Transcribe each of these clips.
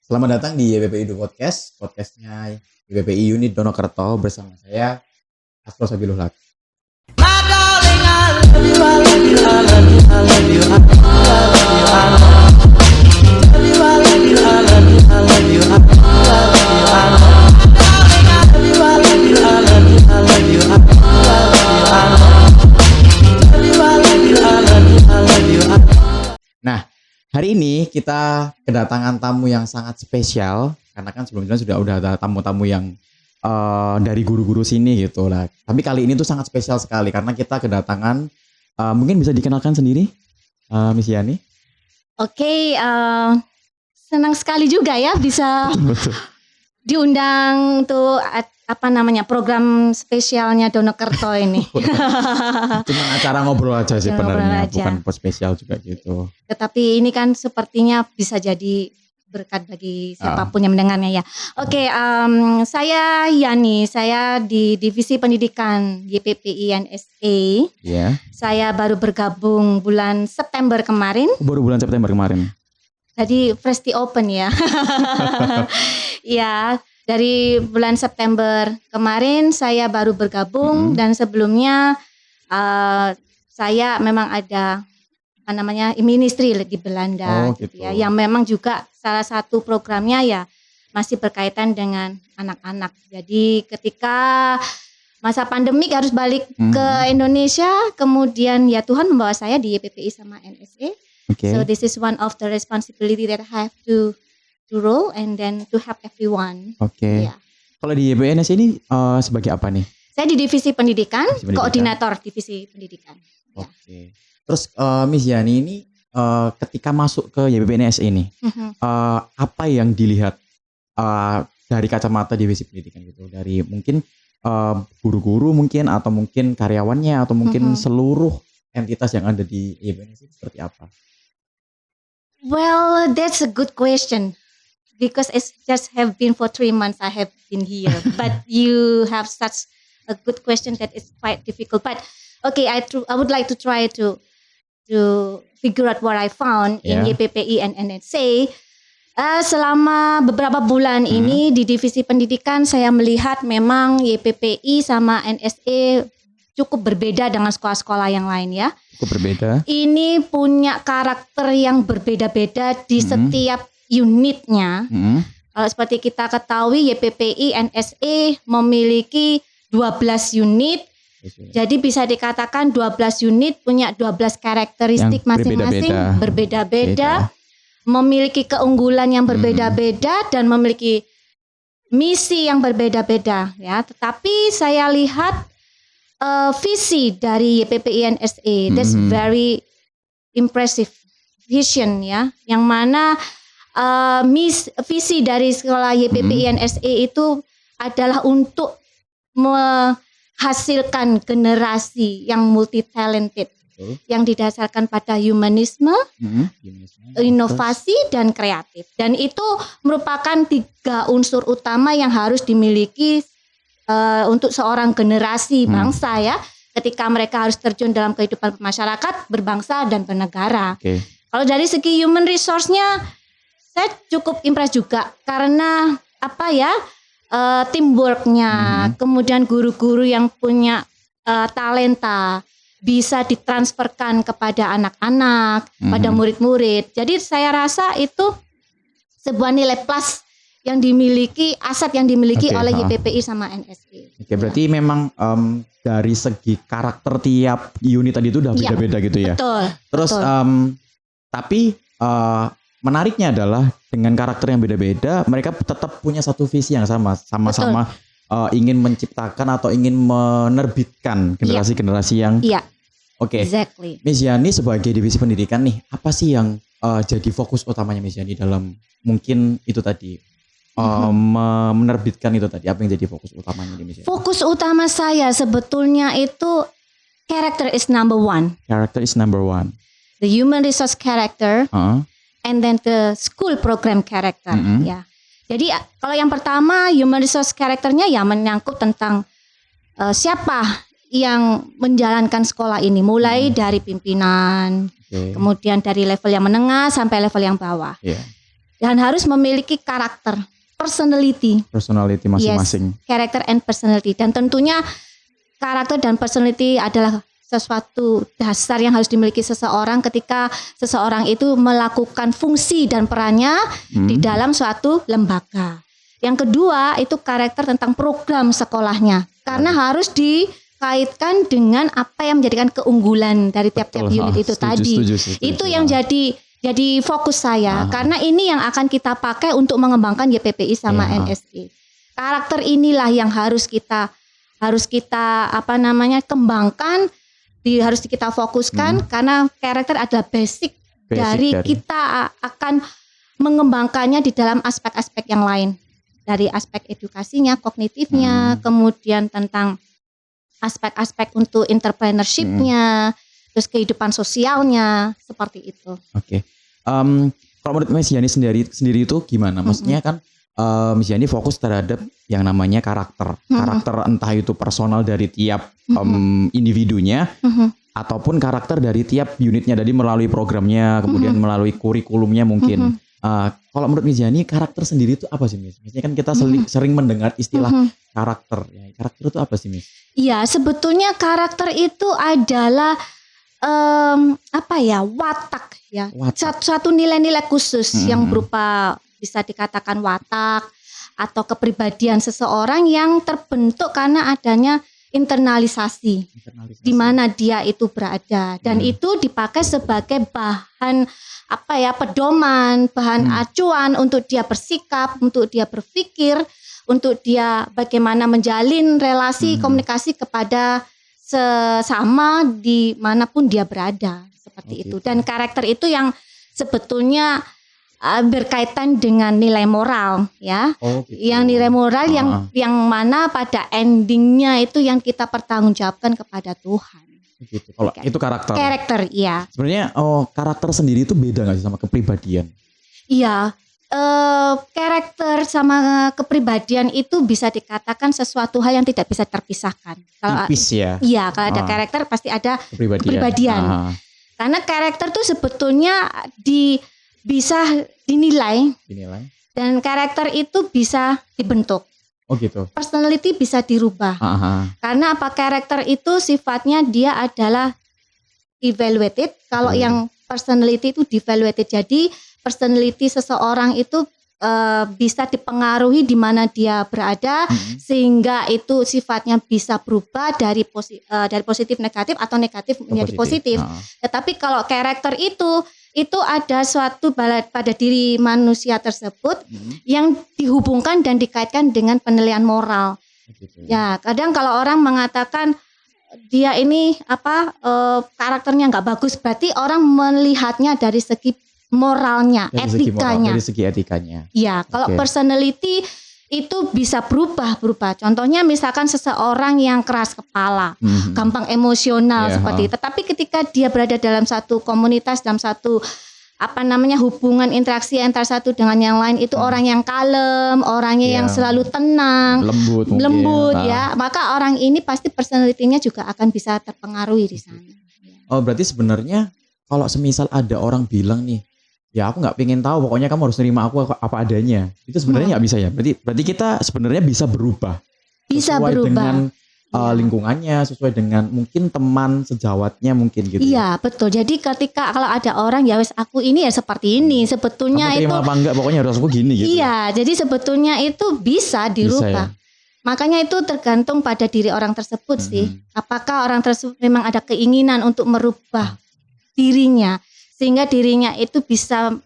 Selamat datang di YPPI Do Podcast, podcastnya YPPI Unit Donokerto bersama saya, Astro Sabiluhlat. Nah, hari ini kita kedatangan tamu yang sangat spesial karena kan sebelumnya sudah ada tamu-tamu yang dari guru-guru sini gitu lah. Tapi kali ini tuh sangat spesial sekali karena kita kedatangan mungkin bisa dikenalkan sendiri, Miss Yani. Oke, senang sekali juga ya bisa diundang tuh program spesialnya Donokerto ini. Cuma acara ngobrol aja sih sebenarnya, bukan spesial juga gitu. Tetapi ini kan sepertinya bisa jadi berkat bagi siapapun yang mendengarnya ya. Oke, saya Yani, saya di Divisi Pendidikan YPPI NSA. Iya. Saya baru bergabung bulan September kemarin. Baru bulan September kemarin. Jadi freshly open ya. Ya, dari bulan September kemarin saya baru bergabung dan sebelumnya saya memang ada ministry di Belanda gitu ya, yang memang juga salah satu programnya ya masih berkaitan dengan anak-anak. Jadi ketika masa pandemik harus balik ke Indonesia, kemudian ya Tuhan membawa saya di YPPI sama NSA. So this is one of the responsibility that I have to roll and then to help everyone. Ya. Kalau di YPNS ini sebagai apa nih? Saya di Divisi Pendidikan, koordinator Divisi Pendidikan. Oke. Terus Miss Yani ini ketika masuk ke YPPNS ini, apa yang dilihat dari kacamata Divisi Pendidikan gitu? Dari mungkin guru-guru mungkin atau mungkin karyawannya atau mungkin seluruh entitas yang ada di YPPNS itu seperti apa? Well, that's a good question. Because it's just have been for 3 months I have been here. But you have such a good question that is quite difficult. But okay, I would like to try to figure out what I found in YPPI and NSA. Selama beberapa bulan ini di Divisi Pendidikan saya melihat memang YPPI sama NSA cukup berbeda dengan sekolah-sekolah yang lain ya. Cukup berbeda. Ini punya karakter yang berbeda-beda di setiap unitnya. Kalau seperti kita ketahui YPPI NSA memiliki 12 unit. Jadi bisa dikatakan 12 unit punya 12 karakteristik masing-masing berbeda-beda, memiliki keunggulan yang berbeda-beda dan memiliki misi yang berbeda-beda ya. Tetapi saya lihat visi dari YPPI NSA, that's very impressive vision ya, yang mana visi dari sekolah YPPI NSA itu adalah untuk menghasilkan generasi yang multi talented, yang didasarkan pada humanisme, inovasi dan kreatif. Dan itu merupakan 3 unsur utama yang harus dimiliki untuk seorang generasi bangsa ya, ketika mereka harus terjun dalam kehidupan masyarakat, berbangsa dan bernegara. Kalau dari segi human resource-nya saya cukup impress juga karena teamwork-nya, kemudian guru-guru yang punya talenta bisa ditransferkan kepada anak-anak, pada murid-murid. Jadi saya rasa itu sebuah nilai plus yang dimiliki, aset yang dimiliki oleh YPPI sama NSA. Berarti memang dari segi karakter tiap unit tadi itu udah beda-beda gitu ya. Betul. Terus tapi menariknya adalah dengan karakter yang beda-beda, mereka tetap punya satu visi yang sama-sama ingin menciptakan atau ingin menerbitkan generasi-generasi yang. Exactly. Miss Yani sebagai Divisi Pendidikan nih, apa sih yang jadi fokus utamanya Miss Yani dalam mungkin itu tadi menerbitkan itu tadi, apa yang jadi fokus utamanya di Miss Yani? Fokus utama saya sebetulnya itu character is number one. Character is number one. The human resource character. And then the school program character ya. Jadi kalau yang pertama human resource characternya ya menyangkut tentang siapa yang menjalankan sekolah ini, mulai dari pimpinan, kemudian dari level yang menengah sampai level yang bawah. dan harus memiliki karakter, personality masing-masing. Yes, character and personality. Dan tentunya karakter dan personality adalah sesuatu dasar yang harus dimiliki seseorang ketika seseorang itu melakukan fungsi dan perannya di dalam suatu lembaga. Yang kedua itu karakter tentang program sekolahnya, karena harus dikaitkan dengan apa yang menjadikan keunggulan dari tiap-tiap unit itu setuju. Itu yang jadi fokus saya, karena ini yang akan kita pakai untuk mengembangkan YPPI sama NSE. Karakter inilah yang harus kita kembangkan, harus kita fokuskan, karena karakter adalah basic dari kita akan mengembangkannya di dalam aspek-aspek yang lain, dari aspek edukasinya, kognitifnya, kemudian tentang aspek-aspek untuk entrepreneurship-nya, terus kehidupan sosialnya, seperti itu. Oke. Kalau menurut Miss Yani sendiri itu gimana? Maksudnya kan Miss Yani fokus terhadap yang namanya karakter entah itu personal dari tiap individunya ataupun karakter dari tiap unitnya, dari melalui programnya, kemudian melalui kurikulumnya mungkin. Kalau menurut Miss Yani, karakter sendiri itu apa sih, Miss? Maksudnya kan kita sering mendengar istilah karakter. Ya, karakter itu apa sih, Miss? Iya, sebetulnya karakter itu adalah watak ya. Suatu nilai-nilai khusus yang berupa bisa dikatakan watak atau kepribadian seseorang yang terbentuk karena adanya internalisasi. Di mana dia itu berada, dan itu dipakai sebagai bahan pedoman, bahan acuan untuk dia bersikap, untuk dia berpikir, untuk dia bagaimana menjalin relasi komunikasi kepada sesama dimanapun dia berada, seperti itu. Dan karakter itu yang sebetulnya berkaitan dengan nilai moral ya. Yang nilai moral yang mana pada endingnya itu yang kita pertanggungjawabkan kepada Tuhan. Gitu. Kalau itu karakter. Karakter, iya. Sebenarnya karakter sendiri itu beda nggak sih sama kepribadian? Iya. Karakter sama kepribadian itu bisa dikatakan sesuatu hal yang tidak bisa terpisahkan. Kalau Iya, kalau ada karakter pasti ada kepribadian. Karena karakter itu sebetulnya bisa dinilai. Dan karakter itu bisa dibentuk. Oh gitu. Personality bisa dirubah. Karena karakter itu sifatnya dia adalah evaluated. Kalau yang personality itu devaluated. Jadi personality seseorang itu bisa dipengaruhi di mana dia berada, sehingga itu sifatnya bisa berubah dari positif negatif atau negatif menjadi positif. Tetapi kalau karakter itu ada suatu pada diri manusia tersebut yang dihubungkan dan dikaitkan dengan penilaian moral. Ya, kadang kalau orang mengatakan dia ini karakternya nggak bagus, berarti orang melihatnya dari segi moralnya, etikanya. Dari segi etikanya. Ya, kalau personality itu bisa berubah. Contohnya misalkan seseorang yang keras kepala, gampang emosional seperti itu. Tetapi ketika dia berada dalam satu komunitas, dalam satu hubungan interaksi antara satu dengan yang lain, itu orang yang kalem, orangnya yang selalu tenang, lembut ya. Maka orang ini pasti personality-nya juga akan bisa terpengaruhi di sana. Oh, berarti sebenarnya kalau semisal ada orang bilang nih, ya aku nggak pengen tahu, pokoknya kamu harus terima aku apa adanya. Itu sebenarnya nggak bisa ya. Berarti kita sebenarnya bisa berubah. Sesuai dengan lingkungannya, sesuai dengan mungkin teman sejawatnya mungkin gitu. Iya, betul. Jadi ketika kalau ada orang ya wes aku ini ya seperti ini, sebetulnya kamu terima apa enggak, pokoknya harus aku gini gitu. Iya, jadi sebetulnya itu bisa dirubah. Makanya itu tergantung pada diri orang tersebut sih. Apakah orang tersebut memang ada keinginan untuk merubah dirinya, sehingga dirinya itu bisa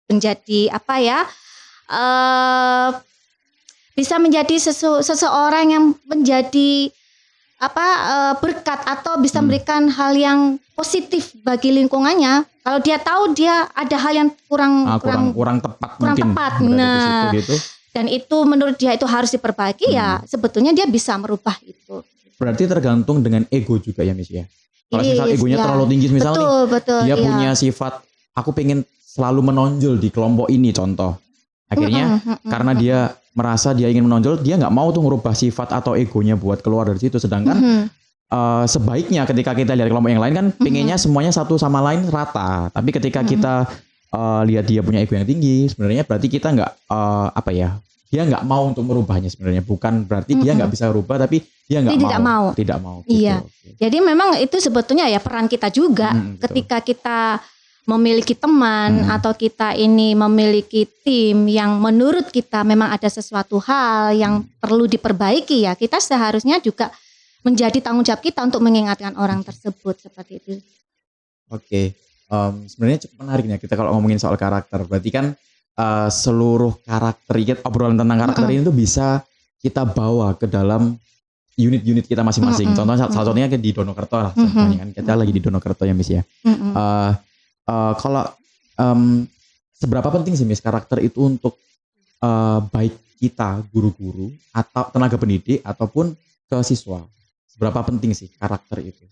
menjadi bisa menjadi seseorang yang menjadi berkat atau bisa memberikan hal yang positif bagi lingkungannya. Kalau dia tahu dia ada hal yang kurang tepat. Nah, gitu. Dan itu menurut dia itu harus diperbaiki, ya sebetulnya dia bisa merubah itu. Berarti tergantung dengan ego juga ya, Miss ya. Kalau misal egonya terlalu tinggi misalnya, dia punya sifat aku pengen selalu menonjol di kelompok ini contoh. Akhirnya karena dia merasa dia ingin menonjol, dia nggak mau tuh ngerubah sifat atau egonya buat keluar dari situ. Sedangkan sebaiknya ketika kita lihat kelompok yang lain kan pengennya semuanya satu sama lain rata. Tapi ketika kita lihat dia punya ego yang tinggi, sebenarnya berarti kita nggak dia nggak mau untuk merubahnya sebenarnya. Bukan berarti dia nggak bisa rubah, tapi dia nggak mau. Tidak mau. Gitu. Iya. Jadi memang itu sebetulnya ya peran kita juga ketika kita memiliki teman atau kita ini memiliki tim yang menurut kita memang ada sesuatu hal yang perlu diperbaiki ya, kita seharusnya juga menjadi tanggung jawab kita untuk mengingatkan orang tersebut seperti itu. Oke. Sebenarnya cukup menarik ya kita kalau ngomongin soal karakter. Berarti kan seluruh karakter, obrolan tentang karakter ini tuh bisa kita bawa ke dalam unit-unit kita masing-masing. Contohnya salah satunya di Donokerto lah. Contohnya kan kita lagi di Donokerto ya Miss ya. Kalau seberapa penting sih Miss karakter itu untuk baik kita guru-guru atau tenaga pendidik ataupun ke siswa? Seberapa penting sih karakter itu?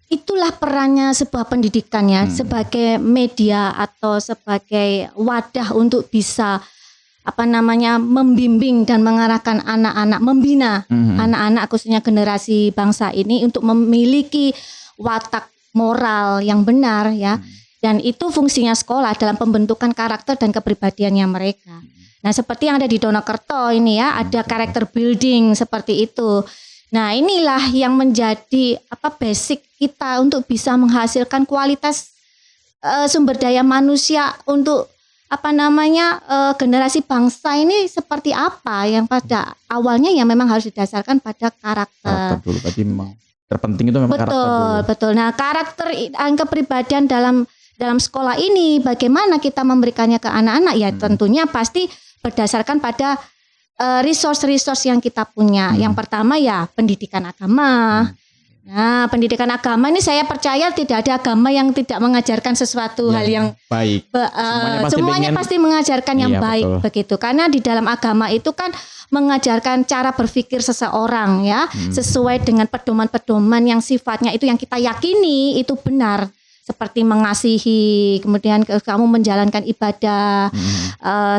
Itulah perannya sebuah pendidikan ya, sebagai media atau sebagai wadah untuk bisa membimbing dan mengarahkan anak-anak, membina anak-anak khususnya generasi bangsa ini untuk memiliki watak moral yang benar ya. Dan itu fungsinya sekolah dalam pembentukan karakter dan kepribadiannya mereka. Nah, seperti yang ada di Donokerto ini ya, ada karakter building seperti itu. Nah, inilah yang menjadi basic kita untuk bisa menghasilkan kualitas sumber daya manusia untuk generasi bangsa ini seperti apa, yang pada awalnya yang memang harus didasarkan pada karakter. Dulu, berarti memang terpenting itu memang karakter dulu. Betul. Nah, karakter dan kepribadian dalam sekolah ini bagaimana kita memberikannya ke anak-anak ya tentunya pasti berdasarkan pada resource yang kita punya. Yang pertama ya pendidikan agama. Nah, pendidikan agama ini saya percaya tidak ada agama yang tidak mengajarkan sesuatu hal yang baik. Semuanya pasti mengajarkan yang baik, begitu. Karena di dalam agama itu kan mengajarkan cara berpikir seseorang ya, sesuai dengan pedoman-pedoman yang sifatnya itu yang kita yakini itu benar. Seperti mengasihi, kemudian kamu menjalankan ibadah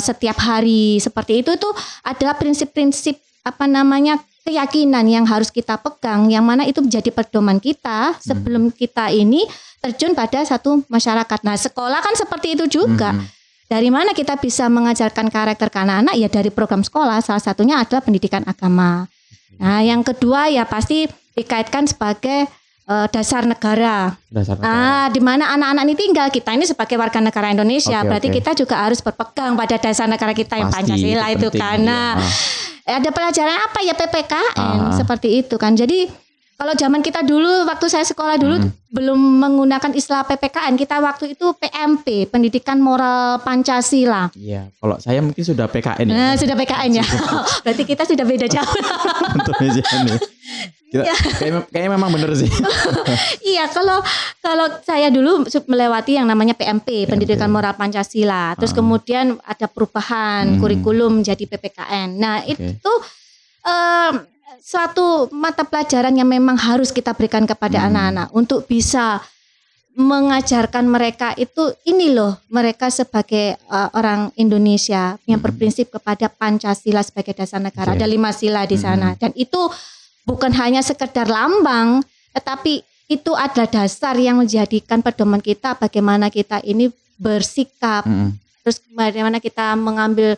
setiap hari, seperti itu adalah prinsip-prinsip keyakinan yang harus kita pegang, yang mana itu menjadi pedoman kita sebelum kita ini terjun pada satu masyarakat. Nah, sekolah kan seperti itu juga. Dari mana kita bisa mengajarkan karakter ke anak-anak? Ya dari program sekolah, salah satunya adalah pendidikan agama. Nah, yang kedua ya pasti dikaitkan sebagai dasar negara. Di mana anak-anak ini tinggal, kita ini sebagai warga negara Indonesia, berarti kita juga harus berpegang pada dasar negara kita yang Pancasila itu karena ada pelajaran apa ya PPKN seperti itu kan. Jadi kalau zaman kita dulu, waktu saya sekolah dulu belum menggunakan istilah PPKN, kita waktu itu PMP, Pendidikan Moral Pancasila. Iya, kalau saya mungkin sudah PKN ya. Nah, sudah PKN ya. Berarti kita sudah beda jauh. Untuk ini. Kayaknya memang benar sih. Iya, kalau saya dulu melewati yang namanya PMP, Pendidikan Moral Pancasila. Terus kemudian ada perubahan kurikulum jadi PPKN. Nah, itu suatu mata pelajaran yang memang harus kita berikan kepada anak-anak untuk bisa mengajarkan mereka itu ini loh, mereka sebagai orang Indonesia yang berprinsip kepada Pancasila sebagai dasar negara. Ada 5 sila di sana dan itu bukan hanya sekedar lambang, tetapi itu adalah dasar yang menjadikan pedoman kita bagaimana kita ini bersikap, terus bagaimana kita mengambil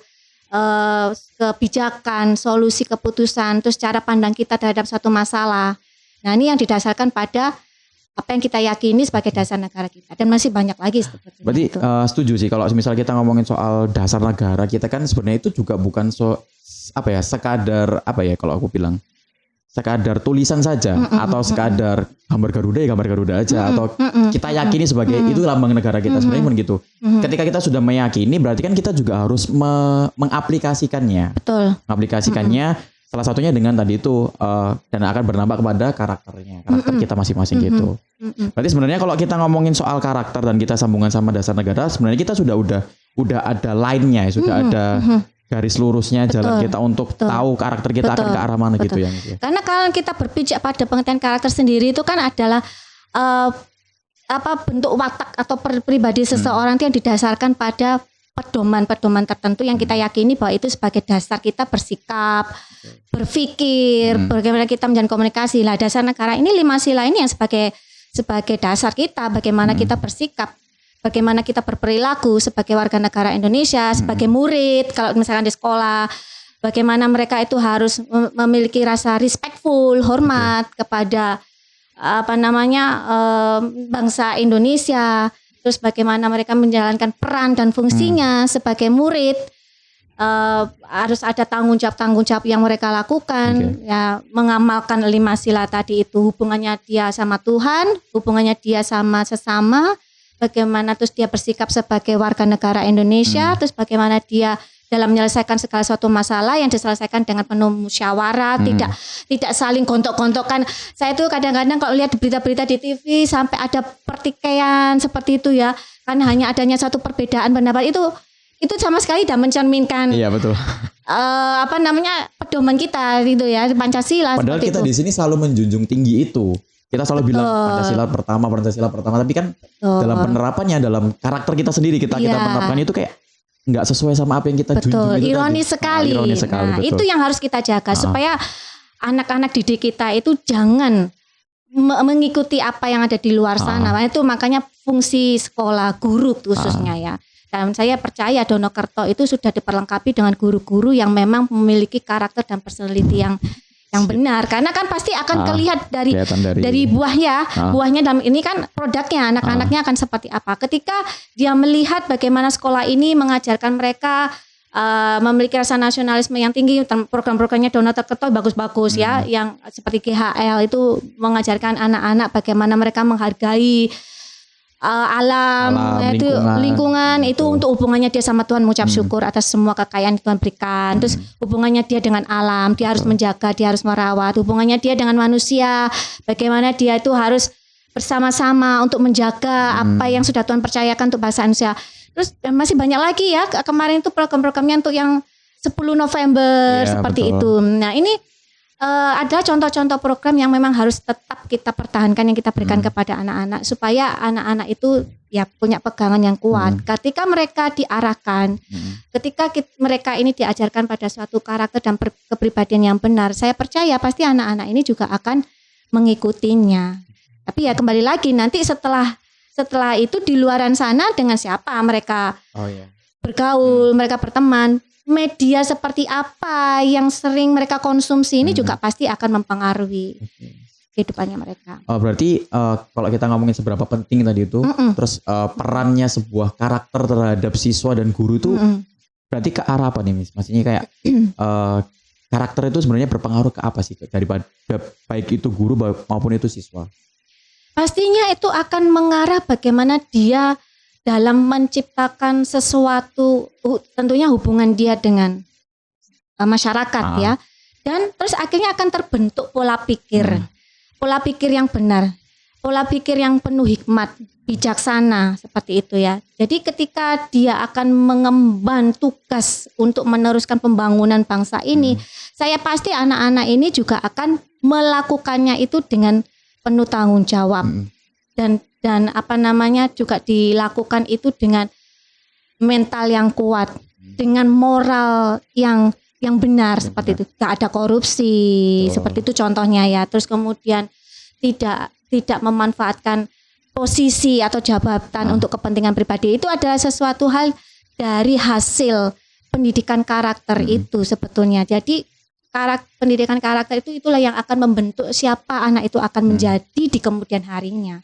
kebijakan, solusi keputusan, terus cara pandang kita terhadap satu masalah. Nah, ini yang didasarkan pada apa yang kita yakini sebagai dasar negara kita, dan masih banyak lagi seperti itu. Berarti setuju sih kalau misalnya kita ngomongin soal dasar negara kita kan sebenarnya itu juga bukan sekadar kalau aku bilang sekadar tulisan saja atau sekadar gambar Garuda aja atau kita yakini sebagai itu lambang negara kita, sebenarnya pun gitu. Ketika kita sudah meyakini berarti kan kita juga harus mengaplikasikannya. Betul. Mengaplikasikannya salah satunya dengan tadi itu dan akan bernambah kepada karakter kita masing-masing gitu. Berarti sebenarnya kalau kita ngomongin soal karakter dan kita sambungan sama dasar negara, sebenarnya kita sudah ada line-nya, sudah ada garis lurusnya jalan kita untuk tahu karakter kita akan ke arah mana gitu ya. Karena kalau kita berpijak pada pengertian karakter sendiri itu kan adalah bentuk watak atau pribadi seseorang yang didasarkan pada pedoman-pedoman tertentu yang kita yakini bahwa itu sebagai dasar kita bersikap, berpikir, bagaimana kita menjalin komunikasi. Lah dasar negara ini 5 sila ini yang sebagai dasar kita bagaimana kita bersikap. bagaimana kita berperilaku sebagai warga negara Indonesia, sebagai murid, kalau misalkan di sekolah, bagaimana mereka itu harus memiliki rasa respectful, hormat kepada bangsa Indonesia, terus bagaimana mereka menjalankan peran dan fungsinya sebagai murid. Harus ada tanggung jawab yang mereka lakukan, ya mengamalkan 5 sila tadi itu, hubungannya dia sama Tuhan, hubungannya dia sama sesama, bagaimana terus dia bersikap sebagai warga negara Indonesia, terus bagaimana dia dalam menyelesaikan segala suatu masalah yang diselesaikan dengan penuh musyawarah, tidak saling gontok-gontokan. Saya tuh kadang-kadang kalau lihat berita-berita di TV sampai ada pertikaian seperti itu ya, kan hanya adanya satu perbedaan pendapat itu sama sekali tidak mencerminkan betul. Pedoman kita gitu ya, Pancasila. Padahal kita di sini selalu menjunjung tinggi itu. Kita selalu bilang Pancasila pertama, tapi kan dalam penerapannya, dalam karakter kita sendiri kita menerapkan itu kayak nggak sesuai sama apa yang kita junjung. Ironis sekali. Nah, itu yang harus kita jaga supaya anak-anak didik kita itu jangan mengikuti apa yang ada di luar sana. Itu makanya fungsi sekolah guru khususnya ya. Dan saya percaya Donokerto itu sudah diperlengkapi dengan guru-guru yang memang memiliki karakter dan personality yang benar. Karena kan pasti akan terlihat dari buahnya. Buahnya dalam ini kan produknya, anak-anaknya akan seperti apa. Ketika dia melihat bagaimana sekolah ini mengajarkan mereka memiliki rasa nasionalisme yang tinggi, program-programnya Donokerto bagus-bagus ya, yang seperti GHL itu mengajarkan anak-anak bagaimana mereka menghargai alam itu lingkungan itu untuk hubungannya dia sama Tuhan, mengucap syukur atas semua kekayaan yang Tuhan berikan. Terus hubungannya dia dengan alam, dia harus menjaga, dia harus merawat. Hubungannya dia dengan manusia, bagaimana dia itu harus bersama-sama untuk menjaga apa yang sudah Tuhan percayakan untuk bangsa Indonesia. Terus masih banyak lagi ya, kemarin itu program-programnya untuk yang 10 November seperti itu. Nah ini ada contoh-contoh program yang memang harus tetap kita pertahankan, yang kita berikan kepada anak-anak supaya anak-anak itu ya punya pegangan yang kuat. Ketika mereka diarahkan, ketika mereka ini diajarkan pada suatu karakter dan kepribadian yang benar, saya percaya pasti anak-anak ini juga akan mengikutinya. Tapi ya kembali lagi nanti setelah itu di luaran sana dengan siapa mereka bergaul, mereka berteman. Media seperti apa yang sering mereka konsumsi ini juga pasti akan mempengaruhi kehidupannya mereka. Berarti kalau kita ngomongin seberapa penting tadi itu, terus perannya sebuah karakter terhadap siswa dan guru itu berarti ke arah apa nih, Miss? Maksudnya kayak karakter itu sebenarnya berpengaruh ke apa sih daripada baik itu guru maupun itu siswa? Pastinya itu akan mengarah bagaimana dia dalam menciptakan sesuatu, tentunya hubungan dia dengan masyarakat ya. Dan terus akhirnya akan terbentuk pola pikir. Pola pikir yang benar. Pola pikir yang penuh hikmat, bijaksana seperti itu ya. Jadi ketika dia akan mengemban tugas untuk meneruskan pembangunan bangsa ini, saya pasti anak-anak ini juga akan melakukannya itu dengan penuh tanggung jawab. Dan juga dilakukan itu dengan mental yang kuat, dengan moral yang benar seperti itu. Gak ada korupsi, seperti itu contohnya ya. Terus kemudian tidak memanfaatkan posisi atau jabatan untuk kepentingan pribadi. Itu adalah sesuatu hal dari hasil pendidikan karakter itu sebetulnya. Jadi pendidikan karakter itulah yang akan membentuk siapa anak itu akan menjadi di kemudian harinya.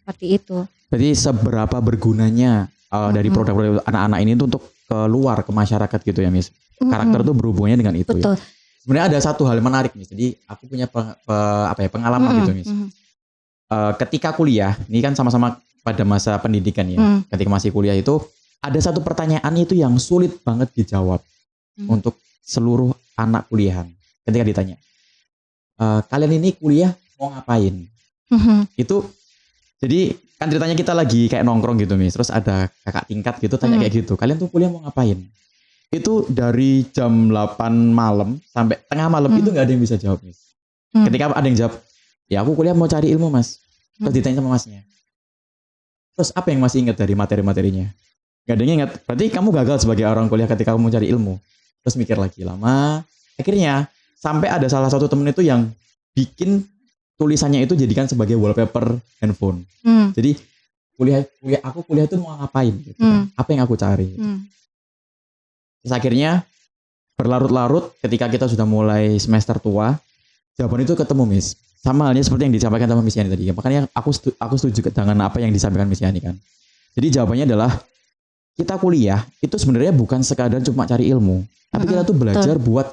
Seperti itu. Berarti seberapa bergunanya dari produk-produk anak-anak ini untuk keluar ke masyarakat gitu ya, Miss? Karakter itu berhubungannya dengan itu. Betul. Ya. Sebenarnya ada satu hal menarik, Miss. Jadi aku punya pengalaman gitu, Miss. Ketika kuliah, ini kan sama-sama pada masa pendidikan ya. Ketika masih kuliah itu ada satu pertanyaan itu yang sulit banget dijawab untuk seluruh anak kuliahan. Ketika ditanya, kalian ini kuliah mau ngapain? Itu jadi kan ceritanya kita lagi kayak nongkrong gitu, Miss. Terus ada kakak tingkat gitu tanya kayak gitu. Kalian tuh kuliah mau ngapain? Itu dari jam 8 malam sampai tengah malam itu gak ada yang bisa jawab, Miss. Ketika ada yang jawab, ya aku kuliah mau cari ilmu, Mas. Terus ditanya sama masnya. Terus apa yang masih ingat dari materi-materinya? Gak ada yang ingat. Berarti kamu gagal sebagai orang kuliah ketika kamu cari ilmu. Terus mikir lagi lama. Akhirnya sampai ada salah satu temen itu yang bikin tulisannya itu jadikan sebagai wallpaper handphone. Jadi kuliah itu mau ngapain gitu kan. Apa yang aku cari. Terus akhirnya berlarut-larut ketika kita sudah mulai semester tua, jawaban itu ketemu Miss. Sama halnya seperti yang disampaikan sama Miss Yani tadi. Makanya aku setuju dengan apa yang disampaikan Miss Yani kan. Jadi jawabannya adalah kita kuliah itu sebenarnya bukan sekadar cuma cari ilmu, tapi kita tuh belajar buat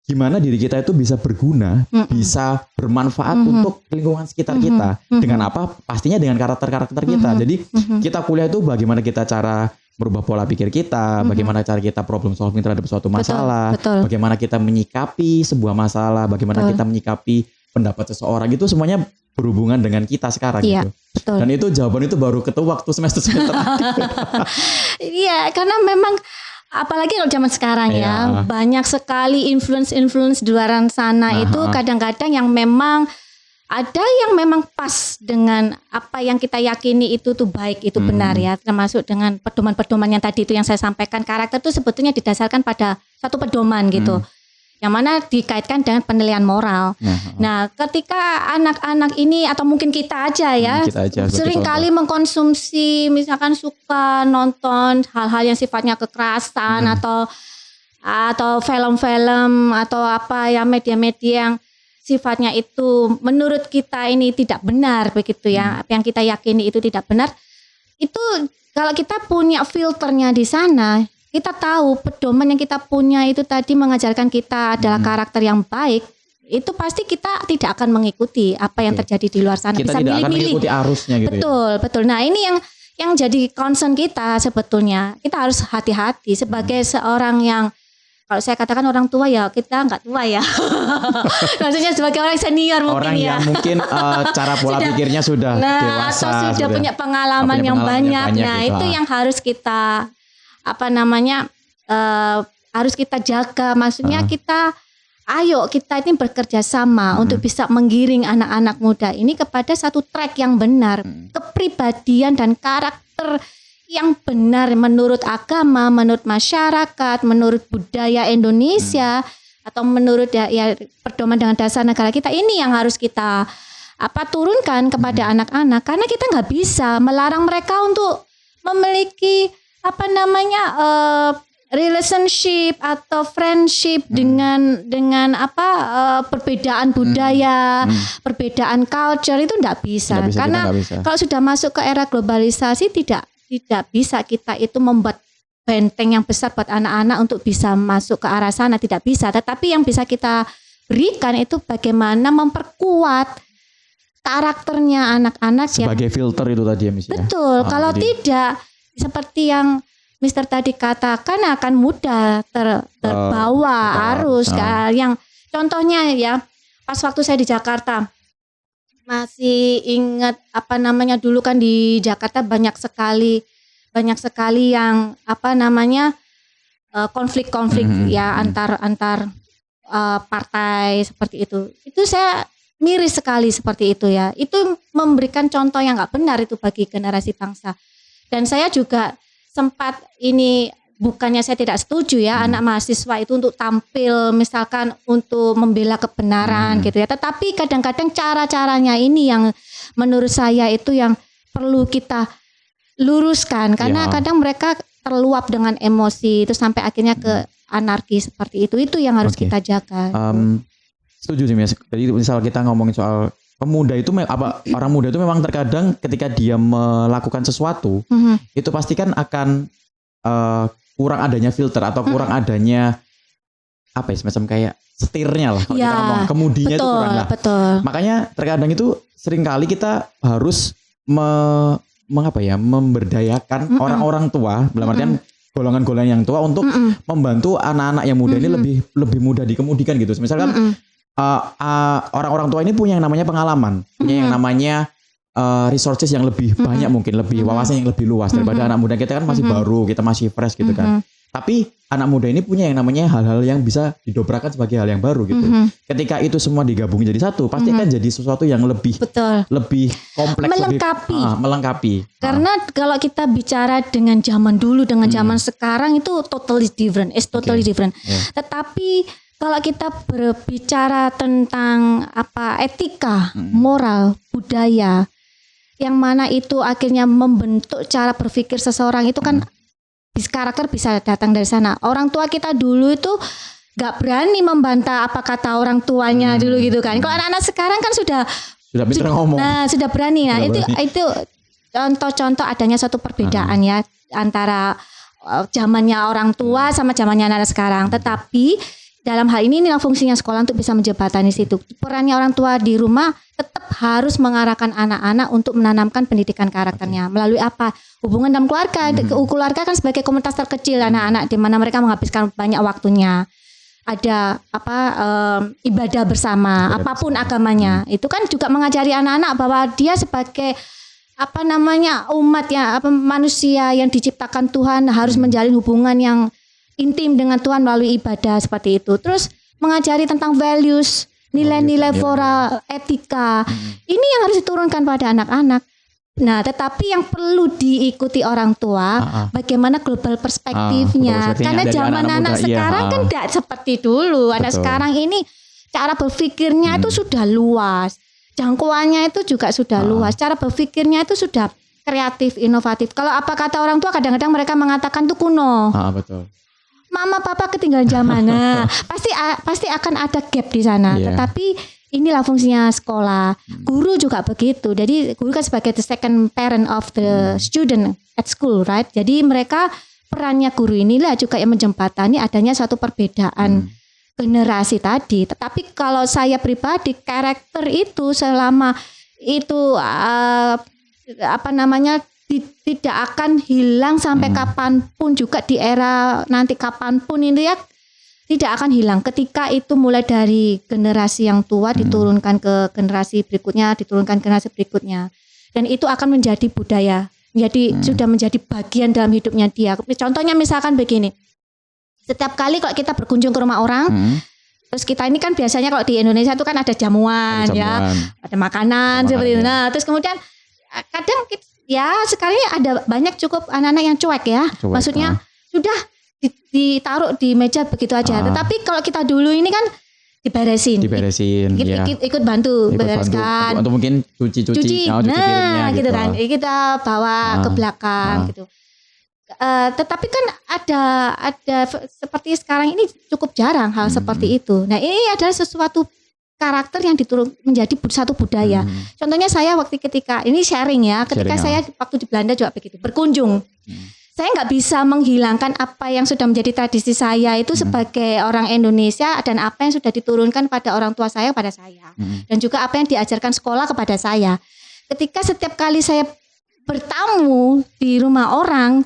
gimana diri kita itu bisa berguna, bisa bermanfaat untuk lingkungan sekitar kita. Dengan apa? Pastinya dengan karakter-karakter kita. Jadi kita kuliah itu bagaimana kita cara merubah pola pikir kita, bagaimana cara kita problem solving terhadap suatu masalah, bagaimana kita menyikapi sebuah masalah, bagaimana kita menyikapi pendapat seseorang, itu semuanya berhubungan dengan kita sekarang gitu. Betul. Dan itu jawaban itu baru ketemu waktu semester-semester akhir. Iya, karena memang apalagi kalau zaman sekarang ya, banyak sekali influence di luar sana itu kadang-kadang yang memang ada yang memang pas dengan apa yang kita yakini itu tuh baik, itu benar ya, termasuk dengan pedoman-pedoman yang tadi itu yang saya sampaikan. Karakter itu sebetulnya didasarkan pada satu pedoman gitu. Yang mana dikaitkan dengan penilaian moral. Nah, ketika anak-anak ini atau mungkin kita aja ya, sering kali mengkonsumsi, misalkan suka nonton hal-hal yang sifatnya kekerasan atau film-film atau apa ya, media-media yang sifatnya itu menurut kita ini tidak benar begitu ya, apa yang kita yakini itu tidak benar. Itu kalau kita punya filternya di sana, kita tahu pedoman yang kita punya itu tadi mengajarkan kita adalah karakter yang baik, itu pasti kita tidak akan mengikuti apa yang terjadi di luar sana. Kita bisa tidak akan mengikuti arusnya gitu. Betul. Nah, ini yang jadi concern kita sebetulnya. Kita harus hati-hati sebagai seorang yang, kalau saya katakan orang tua ya, kita enggak tua ya. Maksudnya sebagai orang senior mungkin orang ya. Yang mungkin cara pola pikirnya sudah dewasa, atau sudah punya pengalaman yang banyak. Nah, gitu. Itu yang harus kita harus kita jaga. Maksudnya kita ini bekerja sama untuk bisa menggiring anak-anak muda ini kepada satu track yang benar, kepribadian dan karakter yang benar menurut agama, menurut masyarakat, menurut budaya Indonesia, atau menurut ya pedoman dengan dasar negara kita. Ini yang harus kita turunkan kepada anak-anak, karena kita nggak bisa melarang mereka untuk memiliki relationship atau friendship dengan perbedaan budaya, perbedaan culture, itu enggak bisa. Karena kalau sudah masuk ke era globalisasi tidak bisa kita itu membuat benteng yang besar buat anak-anak untuk bisa masuk ke arah sana, tidak bisa. Tetapi yang bisa kita berikan itu bagaimana memperkuat karakternya anak-anak sebagai filter itu tadi ya Miss. Betul. Kalau tidak, seperti yang Mister tadi katakan, akan mudah terbawa arus. Yang contohnya ya, pas waktu saya di Jakarta, masih ingat dulu kan di Jakarta banyak sekali yang konflik-konflik ya antar partai seperti itu. Itu saya miris sekali seperti itu ya. Itu memberikan contoh yang nggak benar itu bagi generasi bangsa. Dan saya juga sempat bukannya saya tidak setuju ya anak mahasiswa itu untuk tampil misalkan untuk membela kebenaran gitu ya. Tetapi kadang-kadang cara-caranya ini yang menurut saya itu yang perlu kita luruskan. Karena kadang mereka terluap dengan emosi itu sampai akhirnya ke anarki seperti itu. Itu yang harus kita jaga. Setuju sih Mas. Jadi misal kita ngomongin soal pemuda itu orang muda itu memang terkadang ketika dia melakukan sesuatu itu pasti kan akan kurang adanya filter atau kurang adanya semacam kayak setirnya lah kalau kita ngomong, kemudinya itu kurang lah. Makanya terkadang itu seringkali kita harus memberdayakan orang-orang tua, dalam artian golongan-golongan yang tua untuk membantu anak-anak yang muda ini lebih mudah dikemudikan gitu. Misalkan orang-orang tua ini punya yang namanya pengalaman, punya yang namanya resources yang lebih banyak, mungkin lebih wawasan yang lebih luas daripada anak muda kita kan masih baru, kita masih fresh gitu kan. Tapi anak muda ini punya yang namanya hal-hal yang bisa didobrakkan sebagai hal yang baru gitu. Ketika itu semua digabung jadi satu, pasti akan jadi sesuatu yang lebih kompleks, melengkapi. Karena kalau kita bicara dengan zaman dulu dengan zaman sekarang itu totally different, different. Tetapi kalau kita berbicara tentang etika, moral, budaya, yang mana itu akhirnya membentuk cara berpikir seseorang itu kan karakter bisa datang dari sana. Orang tua kita dulu itu gak berani membantah apa kata orang tuanya dulu gitu kan. Kalau anak-anak sekarang kan sudah pintar ngomong. Nah, sudah berani. Nah, itu contoh-contoh adanya satu perbedaan ya antara zamannya orang tua sama zamannya anak-anak sekarang. Tetapi dalam hal ini inilah fungsinya sekolah untuk bisa menjembatani situ. Perannya orang tua di rumah tetap harus mengarahkan anak-anak untuk menanamkan pendidikan karakternya. Melalui apa? Hubungan dalam keluarga. Keluarga kan sebagai komunitas terkecil anak-anak di mana mereka menghabiskan banyak waktunya. Ada ibadah bersama, apapun agamanya. Itu kan juga mengajari anak-anak bahwa dia sebagai umat ya, manusia yang diciptakan Tuhan harus menjalin hubungan yang intim dengan Tuhan melalui ibadah seperti itu. Terus mengajari tentang values, nilai-nilai moral, etika. Ini yang harus diturunkan pada anak-anak. Nah, tetapi yang perlu diikuti orang tua, bagaimana global perspektifnya. Karena zaman anak sekarang kan tidak seperti dulu. Anak sekarang ini cara berpikirnya itu sudah luas. Jangkauannya itu juga sudah luas. Cara berpikirnya itu sudah kreatif, inovatif. Kalau apa kata orang tua kadang-kadang mereka mengatakan itu kuno. Betul. Mama papa ketinggalan zaman. Nah, pasti akan ada gap di sana. Tetapi inilah fungsinya sekolah. Guru juga begitu. Jadi guru kan sebagai the second parent of the student at school, right? Jadi mereka perannya guru inilah juga yang menjembatani adanya satu perbedaan generasi tadi. Tetapi kalau saya pribadi karakter itu selama itu tidak akan hilang sampai kapanpun juga di era nanti kapanpun ini ya tidak akan hilang ketika itu mulai dari generasi yang tua diturunkan ke generasi berikutnya, dan itu akan menjadi budaya, sudah menjadi bagian dalam hidupnya dia. Contohnya misalkan begini, setiap kali kalau kita berkunjung ke rumah orang, terus kita ini kan biasanya kalau di Indonesia itu kan ada jamuan. Ya, ada makanan seperti itu. Nah, terus kemudian kadang ya sekarang ada banyak cukup anak-anak yang cuek ya. Maksudnya sudah ditaruh di meja begitu aja. Tetapi kalau kita dulu ini kan diberesin, ikut bantu bereskan. Atau mungkin cuci piringnya gitu kan. Kita bawa ke belakang gitu. Tetapi kan ada seperti sekarang ini cukup jarang hal seperti itu. Nah, ini adalah sesuatu karakter yang menjadi satu budaya. Contohnya saya ketika ini sharing ya, saya waktu di Belanda juga begitu, berkunjung. Saya nggak bisa menghilangkan apa yang sudah menjadi tradisi saya itu sebagai orang Indonesia dan apa yang sudah diturunkan pada orang tua saya pada saya. Dan juga apa yang diajarkan sekolah kepada saya. Ketika setiap kali saya bertamu di rumah orang,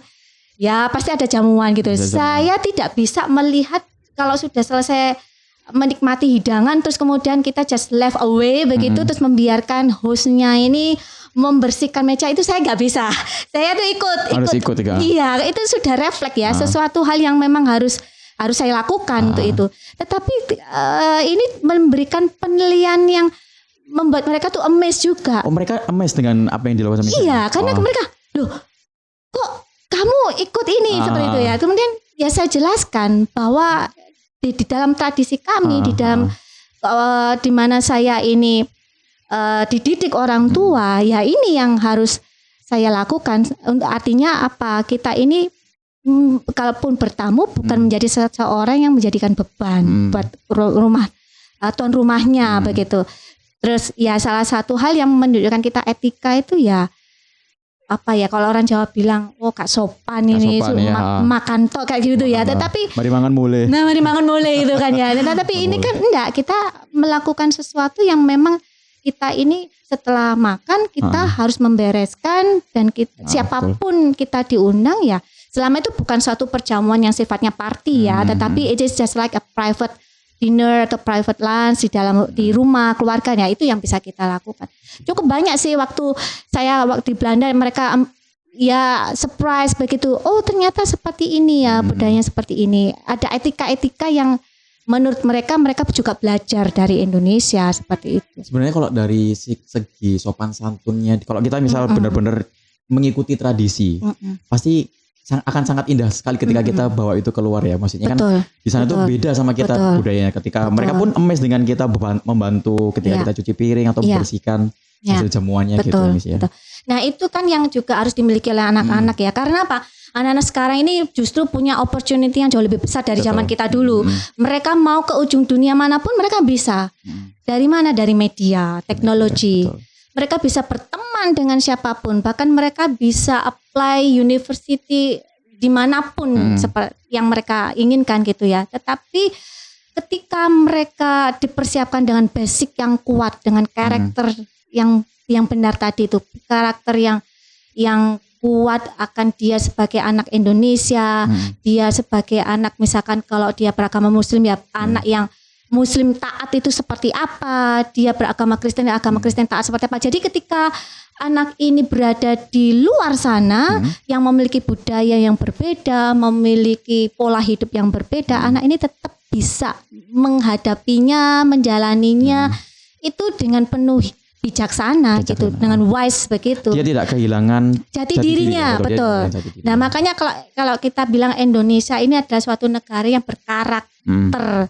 ya pasti ada jamuan gitu. Saya tidak bisa melihat kalau sudah selesai menikmati hidangan terus kemudian kita just left away begitu terus membiarkan hostnya ini membersihkan meja, itu saya nggak bisa. Saya tuh ikut. Iya, itu sudah refleks ya, sesuatu hal yang memang harus saya lakukan untuk itu. Tetapi ini memberikan penilaian yang membuat mereka tuh amazed juga. Oh, mereka amazed dengan apa yang dilakukan sama Iya, karena mereka, loh kok kamu ikut ini seperti itu ya. Kemudian ya saya jelaskan bahwa di dalam tradisi kami, di dalam di mana saya ini dididik orang tua, ya ini yang harus saya lakukan. Artinya apa? Kita ini kalaupun bertamu bukan menjadi seseorang yang menjadikan beban buat rumah tuan rumahnya begitu. Terus ya salah satu hal yang menunjukkan kita etika itu ya apa ya, kalau orang Jawa bilang gak sopan ini makan tok kayak gitu ya. Tetapi mari mangan mulai. Nah, mari mangan mulai itu kan ya. Tetapi ini kan enggak, kita melakukan sesuatu yang memang kita ini setelah makan kita harus membereskan dan siapapun kita diundang ya. Selama itu bukan suatu perjamuan yang sifatnya party ya, tetapi it is just like a private dinner atau private lunch di rumah keluarganya, itu yang bisa kita lakukan. Cukup banyak sih waktu di Belanda mereka ya surprise begitu. Oh, ternyata seperti ini ya, budayanya seperti ini. Ada etika-etika yang menurut mereka juga belajar dari Indonesia seperti itu. Sebenarnya kalau dari segi sopan santunnya, kalau kita misal benar-benar mengikuti tradisi, pasti akan sangat indah sekali ketika kita bawa itu keluar ya. Maksudnya kan di sana tuh beda sama kita budayanya. Ketika mereka pun amazed dengan kita membantu ketika kita cuci piring atau membersihkan. hasil jamuannya betul, gitu Miss ya. Betul. Nah itu kan yang juga harus dimiliki oleh anak-anak ya. Karena apa? Anak-anak sekarang ini justru punya opportunity yang jauh lebih besar dari zaman kita dulu. Mereka mau ke ujung dunia manapun mereka bisa. Dari mana? Dari media, teknologi. Mereka bisa berteman dengan siapapun. Bahkan mereka bisa apply university dimanapun yang mereka inginkan gitu ya. Tetapi ketika mereka dipersiapkan dengan basic yang kuat, dengan karakter yang benar tadi itu, karakter yang kuat akan dia sebagai anak Indonesia, dia sebagai anak misalkan kalau dia beragama Muslim ya anak yang Muslim taat itu seperti apa, dia beragama Kristen ya agama Kristen taat seperti apa. Jadi ketika anak ini berada di luar sana yang memiliki budaya yang berbeda, memiliki pola hidup yang berbeda, anak ini tetap bisa menghadapinya, menjalaninya itu dengan penuh bijaksana gitu, dengan wise begitu. Dia tidak kehilangan jati dirinya, betul. Nah, makanya kalau kita bilang Indonesia ini adalah suatu negara yang berkarakter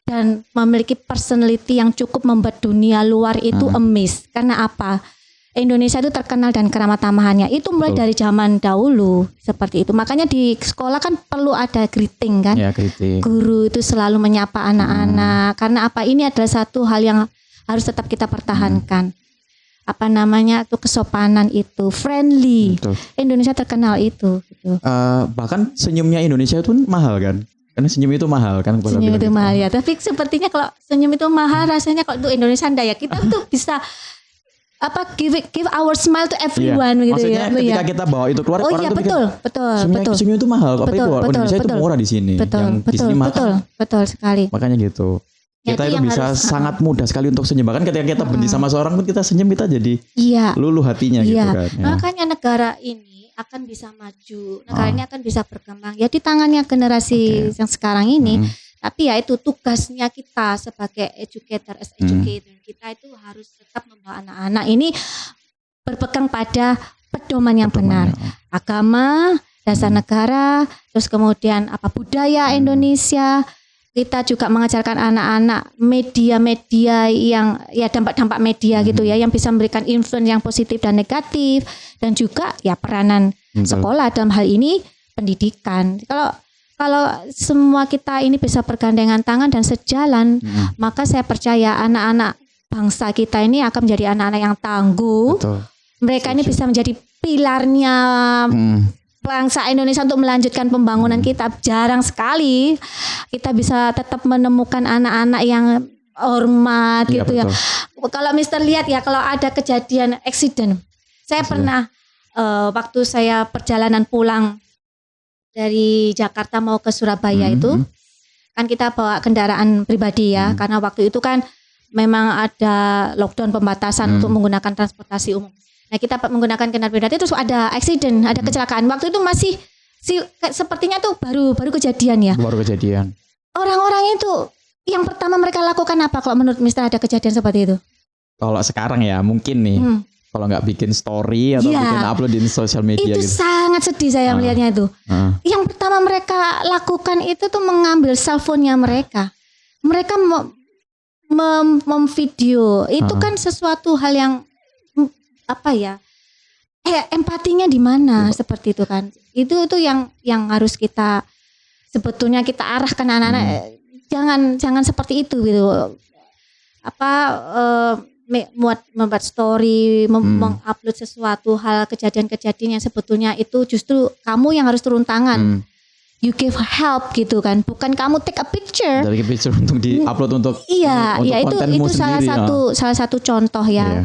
dan memiliki personality yang cukup membuat dunia luar itu amazed. Karena apa? Indonesia itu terkenal dan keramat tamahannya itu mulai dari zaman dahulu seperti itu. Makanya di sekolah kan perlu ada greeting kan. Ya, greeting. Guru itu selalu menyapa anak-anak. Karena apa? Ini adalah satu hal yang harus tetap kita pertahankan. Apa namanya itu kesopanan itu, friendly. Betul. Indonesia terkenal itu. Gitu. Bahkan senyumnya Indonesia itu mahal kan? Karena senyum itu mahal kan? Senyum itu mahal ya. Tapi sepertinya kalau senyum itu mahal, rasanya kalau untuk Indonesia ya kita tuh bisa give our smile to everyone gitu ya. Maksudnya ketika kita bawa itu keluar orang tuh betul. Senyum itu mahal, tapi Indonesia itu murah di sini. Betul sekali. Makanya gitu. Kita itu bisa sangat mudah sekali untuk senyum. Bahkan ketika kita benci sama seorang pun kita senyum, kita jadi luluh hatinya gitu kan. Ya. Makanya negara ini akan bisa maju, negara ini akan bisa berkembang. Ya di tangannya generasi yang sekarang ini. Tapi ya itu tugasnya kita sebagai educator, kita itu harus tetap membawa anak-anak ini berpegang pada pedoman yang benar. Agama, dasar negara, terus kemudian budaya Indonesia. Kita juga mengajarkan anak-anak media-media yang ya dampak-dampak media gitu ya yang bisa memberikan influence yang positif dan negatif dan juga ya peranan sekolah dalam hal ini pendidikan. Kalau semua kita ini bisa bergandengan tangan dan sejalan, maka saya percaya anak-anak bangsa kita ini akan menjadi anak-anak yang tangguh. Betul. Mereka ini bisa menjadi pilarnya bangsa Indonesia untuk melanjutkan pembangunan kita. Jarang sekali kita bisa tetap menemukan anak-anak yang hormat gitu ya. Kalau Mister lihat ya, kalau ada kejadian accident, saya pernah waktu saya perjalanan pulang dari Jakarta mau ke Surabaya itu kan kita bawa kendaraan pribadi ya, karena waktu itu kan memang ada lockdown pembatasan untuk menggunakan transportasi umum. Nah kita menggunakan kendaraan pribadi terus ada accident, ada kecelakaan. Waktu itu masih sepertinya tuh baru kejadian ya. Baru kejadian. Orang-orang itu yang pertama mereka lakukan apa kalau menurut Mister ada kejadian seperti itu? Kalau sekarang ya mungkin nih. Kalau nggak bikin story atau bikin upload di sosial media itu gitu. Sangat sedih saya melihatnya itu. Yang pertama mereka lakukan itu tuh mengambil cellphone-nya mereka. Mereka memvideo. Itu kan sesuatu hal yang empatinya di mana seperti itu kan. Itu yang harus kita sebetulnya kita arahkan anak-anak. Jangan seperti itu gitu. Membuat story, mengupload sesuatu hal kejadian-kejadian yang sebetulnya itu justru kamu yang harus turun tangan. You give help gitu kan, bukan kamu take a picture. Dari picture untuk di-upload untuk itu salah satu contoh ya.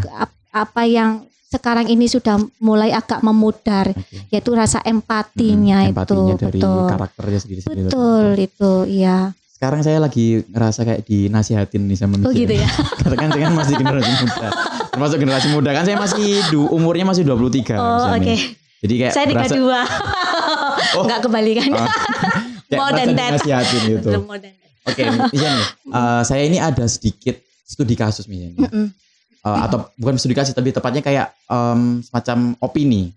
Apa yang sekarang ini sudah mulai agak memudar, yaitu rasa empatinya empatinya itu. Dari karakternya sendiri. Betul itu, iya. Sekarang saya lagi ngerasa kayak dinasihatin nih sama Miss. Oh gitu ya. Karena kan saya kan masih generasi muda. Termasuk generasi muda kan saya masih umurnya masih 23. Oh oke. Jadi kayak saya 32. Enggak kebalikan. More than that. Dinasihatin gitu. Oke, misalnya saya ini ada sedikit studi kasus misalnya. Atau bukan studi kasus tapi tepatnya kayak semacam opini.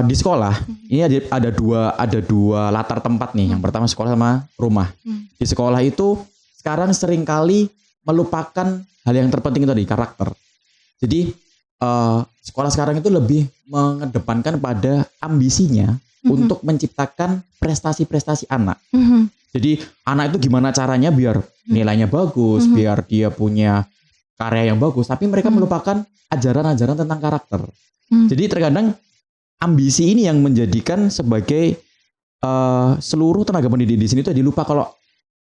Di sekolah ini ada dua latar tempat nih. Yang pertama sekolah sama rumah. Di sekolah itu sekarang seringkali melupakan hal yang terpenting tadi, karakter. Jadi sekolah sekarang itu lebih mengedepankan pada ambisinya untuk menciptakan prestasi-prestasi anak. Jadi anak itu gimana caranya biar nilainya bagus, biar dia punya karya yang bagus, tapi mereka melupakan ajaran-ajaran tentang karakter. Jadi terkadang ambisi ini yang menjadikan sebagai seluruh tenaga pendidik di sini tuh dilupa kalau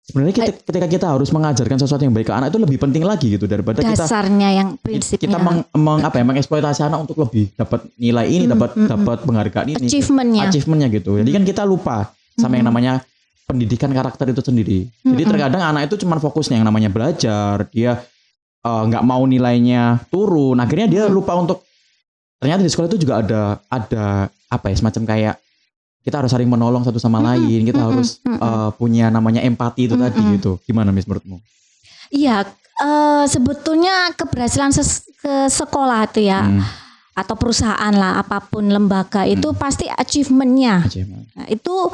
sebenarnya ketika kita harus mengajarkan sesuatu yang baik ke anak itu lebih penting lagi gitu daripada dasarnya yang prinsipnya. Kita mengeksploitasi anak untuk lebih dapat nilai ini, dapat penghargaan ini, achievementnya gitu. Jadi kan kita lupa sama yang namanya pendidikan karakter itu sendiri. Jadi terkadang anak itu cuma fokusnya yang namanya belajar, dia nggak mau nilainya turun, akhirnya dia lupa untuk ternyata di sekolah itu juga ada apa ya, semacam kayak kita harus saling menolong satu sama lain, kita harus punya namanya empati itu tadi gitu. Gimana Miss menurutmu? Iya, sebetulnya keberhasilan sekolah itu ya, atau perusahaan lah, apapun lembaga itu pasti achievementnya. Nah, itu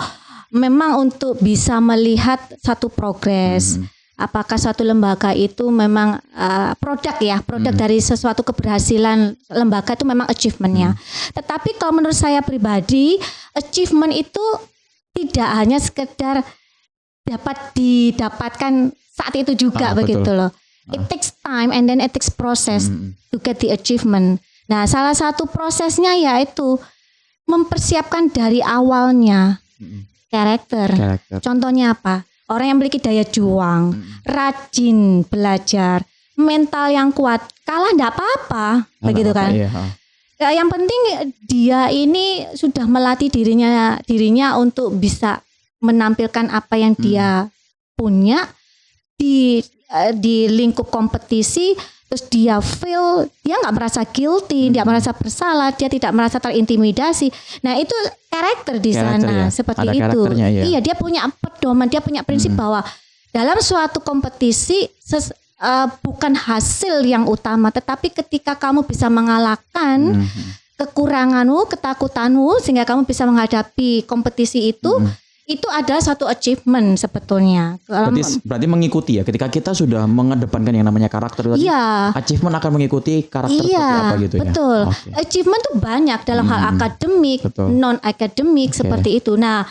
memang untuk bisa melihat satu progres. Apakah suatu lembaga itu memang produk dari sesuatu keberhasilan lembaga itu memang achievementnya. Tetapi kalau menurut saya pribadi, achievement itu tidak hanya sekedar dapat didapatkan saat itu juga begitu loh. It takes time and then it takes process to get the achievement. Nah, salah satu prosesnya yaitu mempersiapkan dari awalnya karakter. Contohnya apa? Orang yang memiliki daya juang, rajin belajar, mental yang kuat, kalah enggak apa-apa, begitu kan? Iya. Yang penting dia ini sudah melatih dirinya untuk bisa menampilkan apa yang dia punya di lingkup kompetisi. Terus dia feel, dia nggak merasa guilty, dia merasa bersalah, dia tidak merasa terintimidasi. Nah itu karakter di sana, seperti itu. Iya, dia punya pedoman, dia punya prinsip bahwa dalam suatu kompetisi bukan hasil yang utama, tetapi ketika kamu bisa mengalahkan kekuranganmu, ketakutanmu, sehingga kamu bisa menghadapi kompetisi itu adalah suatu achievement sebetulnya. Berarti mengikuti ya, ketika kita sudah mengedepankan yang namanya karakter, achievement akan mengikuti karakter seperti apa gitu ya. Betul. Achievement tuh banyak dalam hal akademik, non akademik seperti itu. Nah,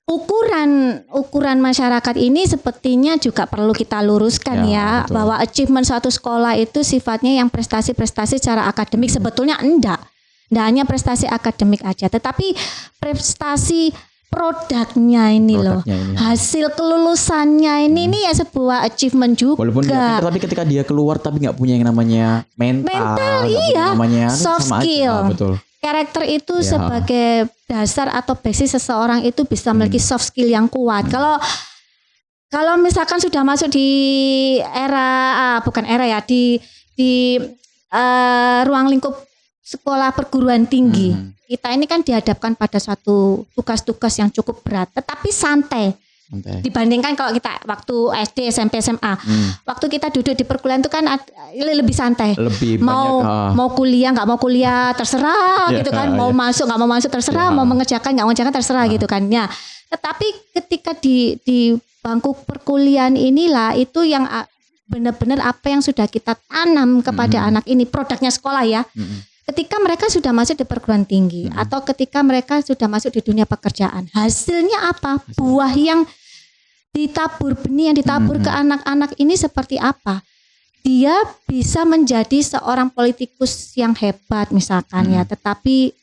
ukuran masyarakat ini sepertinya juga perlu kita luruskan ya, bahwa achievement suatu sekolah itu sifatnya yang prestasi-prestasi secara akademik sebetulnya enggak hanya prestasi akademik aja, tetapi prestasi produknya ini loh, hasil kelulusannya ini ya sebuah achievement juga. Walaupun tapi ketika dia keluar tapi nggak punya yang namanya mental iya, namanya soft skill. Betul. Karakter itu sebagai dasar atau basis seseorang itu bisa memiliki soft skill yang kuat. Kalau misalkan sudah masuk di ruang lingkup sekolah perguruan tinggi. Kita ini kan dihadapkan pada suatu tugas-tugas yang cukup berat, tetapi santai. Dibandingkan kalau kita waktu SD, SMP, SMA. Waktu kita duduk di perkuliahan itu kan lebih santai. Mau kuliah, nggak mau kuliah terserah gitu kan. Mau masuk, nggak mau masuk terserah. Mau mengerjakan, nggak mengerjakan terserah gitu kan. Ya, tetapi ketika di bangku perkuliahan inilah itu yang benar-benar apa yang sudah kita tanam kepada anak ini, produknya sekolah ya. Ketika mereka sudah masuk di perguruan tinggi atau ketika mereka sudah masuk di dunia pekerjaan, hasilnya apa? Buah yang ditabur, benih yang ditabur ke anak-anak ini seperti apa? Dia bisa menjadi seorang politikus yang hebat misalkan ya, tetapi